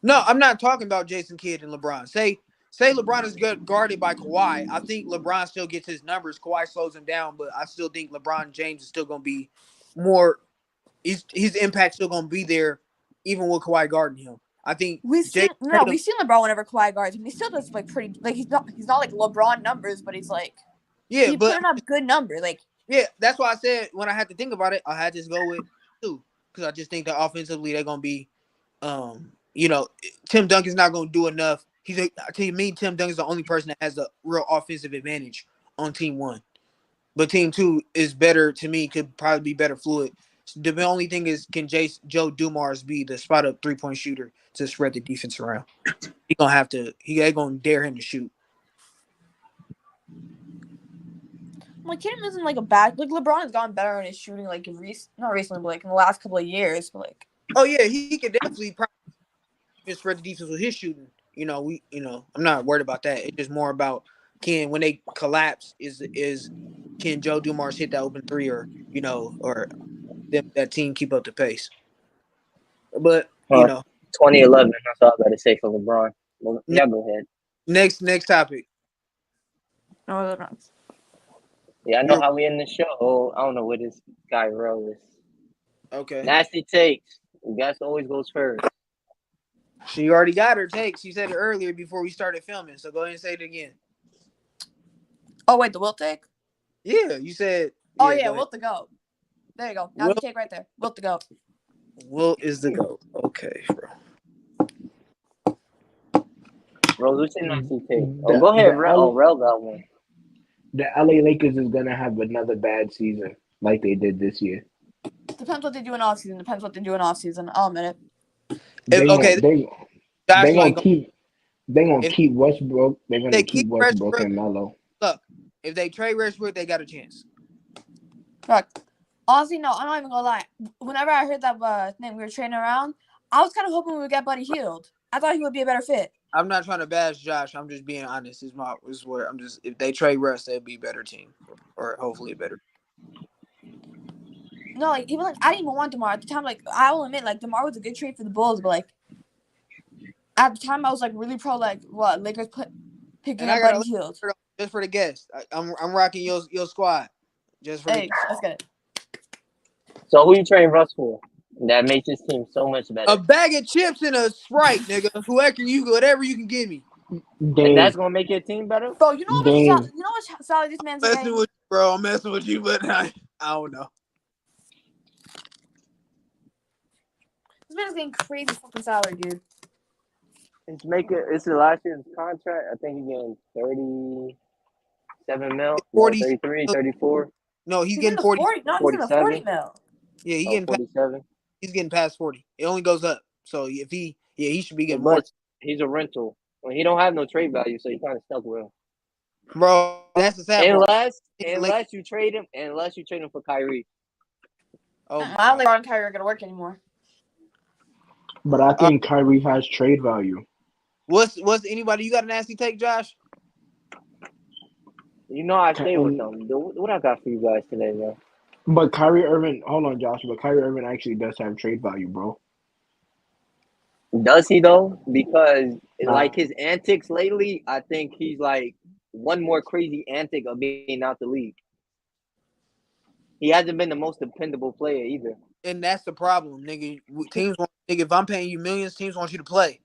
No, I'm not talking about Jason Kidd and LeBron. Say LeBron is good guarded by Kawhi. I think LeBron still gets his numbers. Kawhi slows him down, but I still think LeBron James is still gonna be more. His impact still gonna be there, even with Kawhi guarding him. I think we've seen LeBron whenever Kawhi guards him. He still does like pretty like he's not like LeBron numbers, but he's like he's putting up good numbers. Like that's why I said when I had to think about it, I had to just go with 2, because I just think that offensively they're gonna be, Tim Duncan's not gonna do enough. To me, Tim Duncan's the only person that has the real offensive advantage on team 1. But team 2 is better to me, could probably be better fluid. The only thing is, can Joe Dumars be the spot up 3-point shooter to spread the defense around? He gonna have to. They're gonna dare him to shoot. Like Kid isn't like a bad. Like LeBron has gotten better on his shooting. Like not recently, but like in the last couple of years. But like, oh yeah, he could definitely probably spread the defense with his shooting. I'm not worried about that. It's just more about when they collapse, can Joe Dumars hit that open 3, or that team keep up the pace. But 2011. That's all I got to say for LeBron. Yeah, go ahead. Next topic. No, yeah, I know how we end the show. I don't know what this guy wrote is. Okay. Nasty takes. Guest always goes first. She already got her take. She said it earlier before we started filming. So go ahead and say it again. Oh wait, the Wilt take? Yeah, you said. Oh yeah, Wilt the GOAT. There you go. Now the take right there. Wilt the GOAT. Wilt is the GOAT. Okay, bro. Bro, what's your nasty take? Go ahead, Rel got one. The LA Lakers is gonna have another bad season like they did this year. Depends what they do in off season. I'll admit it. They're gonna keep Westbrook. They're gonna keep Westbrook and Melo. Look, if they trade Westbrook, they got a chance. Look, honestly, no, I'm not even gonna lie. Whenever I heard that name we were trading around, I was kind of hoping we would get Buddy Hield. I thought he would be a better fit. I'm not trying to bash Josh. I'm just being honest. If they trade Russ, they'll be a better team, or hopefully a better. No, like even like I didn't even want DeMar at the time. Like I will admit, like DeMar was a good trade for the Bulls, but like at the time I was like really pro like what Lakers picking up Buddy Hield. Just for the guests, I'm rocking your squad. Just for let's get it. So who you trading Russ for? That makes this team so much better. A bag of chips and a Sprite, nigga. Whatever you can give me. And that's gonna make your team better, bro. You know what salary this man's getting? With you, bro. I'm messing with you, but I don't know. This man's getting crazy fucking salary, dude. It's the last year's contract. I think he's getting 37 mil, 33, 34. No, he's getting 40. No, he's getting 40 mil. Yeah, he's getting 47. He's getting past 40. It only goes up. So if he should be getting more. He's a rental. Well, he don't have no trade value, so he's kind of stuck with him. Bro, that's the sad part. Unless you trade him for Kyrie. Oh, I don't think Ron and Kyrie are gonna work anymore. But I think Kyrie has trade value. What's anybody? You got a nasty take, Josh? You know I stay with them. What I got for you guys today, man? But Kyrie Irving, hold on, Josh. But Kyrie Irving actually does have trade value, bro. Does he though? Because like his antics lately, I think he's like one more crazy antic of being out the league. He hasn't been the most dependable player either. And that's the problem, nigga. Teams want, nigga, if I'm paying you millions, teams want you to play.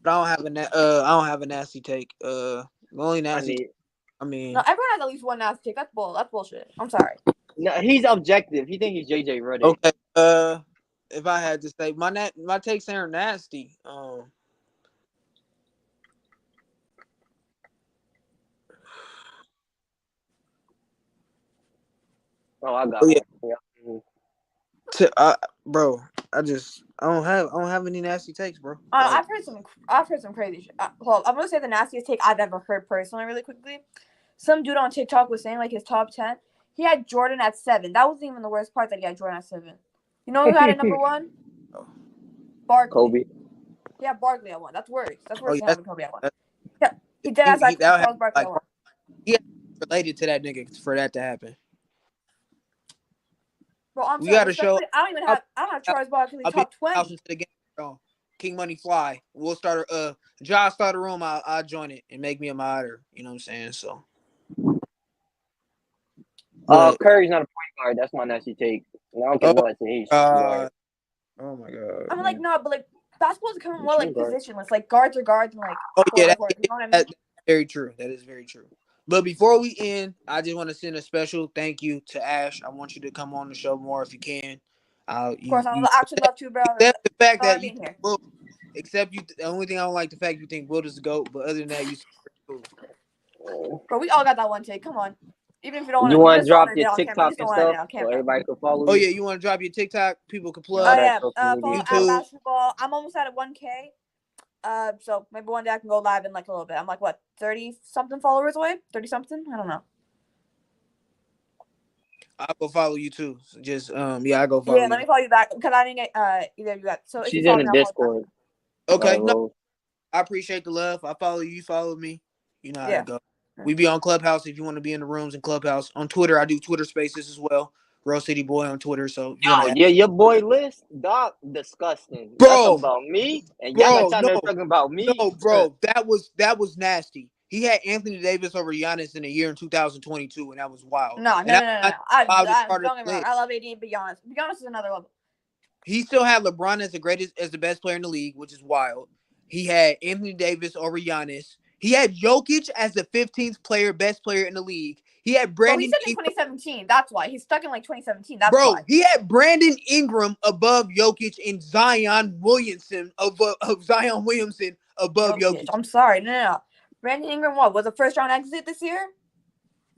But I don't have a nasty take. The only nasty I mean, no, everyone has at least one nasty take. That's bullshit. I'm sorry. No, he's objective. He think he's JJ Redick. Okay. If I had to say my takes aren't nasty. Oh, I got one. Yeah. Bro, I don't have any nasty takes, bro. I've heard some crazy shit. Hold on, I'm gonna say the nastiest take I've ever heard personally, really quickly. Some dude on TikTok was saying like his top 10. He had Jordan at 7. That wasn't even the worst part that he had Jordan at 7. You know who had it number 1? Barkley. Kobe. Yeah, Barkley at 1. That's worse. That's worse than having Kobe at 1. Yeah, he did as like Charles Barkley at 1. He related to that nigga for that to happen. Bro, I'm sorry. Gotta show. I don't have Charles Barkley top 20. Into the game. King Money Fly. We'll start Josh start a room. I'll join it and make me a modder. You know what I'm saying? So. Curry's not a point guard. That's my nasty take. I don't care what I say. He's guard. Oh my god. I mean, like, no, but like basketball is becoming more like positionless. Like guards are guards and like. Oh yeah, you know what I mean? That's very true. That is very true. But before we end, I just want to send a special thank you to Ash. I want you to come on the show more if you can. Of course, I would actually love to, bro. Except the fact that you Will, the only thing I don't like the fact you think Will is the GOAT, but other than that, you. Bro, we all got that one take. Come on. Even if you don't want to. You want to drop your TikTok and stuff so everybody can follow you? Oh yeah, you want to drop your TikTok? People can plug. Oh yeah, follow @basketball. I'm almost at 1K. So maybe one day I can go live in like a little bit. I'm like what 30-something followers away? 30-something? I don't know. I'll go follow you too. So just I go follow. Yeah, let me follow you back because I didn't get either of you got. So she's in the Discord. Okay, no, I appreciate the love. I follow you. You follow me. You know how to go. We be on Clubhouse if you want to be in the rooms in Clubhouse. On Twitter, I do Twitter Spaces as well. Rose City Boy on Twitter. So your boy list, dog, disgusting. Bro, y'all talking about me and y'all talking about me. No, bro, that was nasty. He had Anthony Davis over Giannis in a year in 2022, and that was wild. No. Don't get me wrong. I love AD, but Giannis is another level. He still had LeBron as the best player in the league, which is wild. He had Anthony Davis over Giannis. He had Jokic as the 15th best player in the league. He had Brandon. He stuck in 2017. That's why he's stuck in like 2017. That's why. He had Brandon Ingram above Jokic and Zion Williamson above Jokic. I'm sorry, no. Brandon Ingram was a first-round exit this year?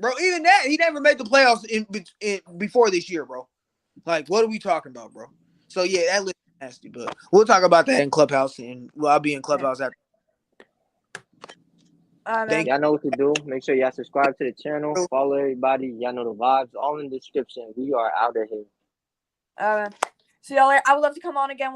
Bro, even that he never made the playoffs in before this year, bro. Like, what are we talking about, bro? So yeah, that list is nasty, but we'll talk about that in Clubhouse, and I'll be in Clubhouse after. Y'all know what to do. Make sure y'all subscribe to the channel. Follow everybody. Y'all know the vibes. All in the description. We are out of here. See y'all later. I would love to come on again.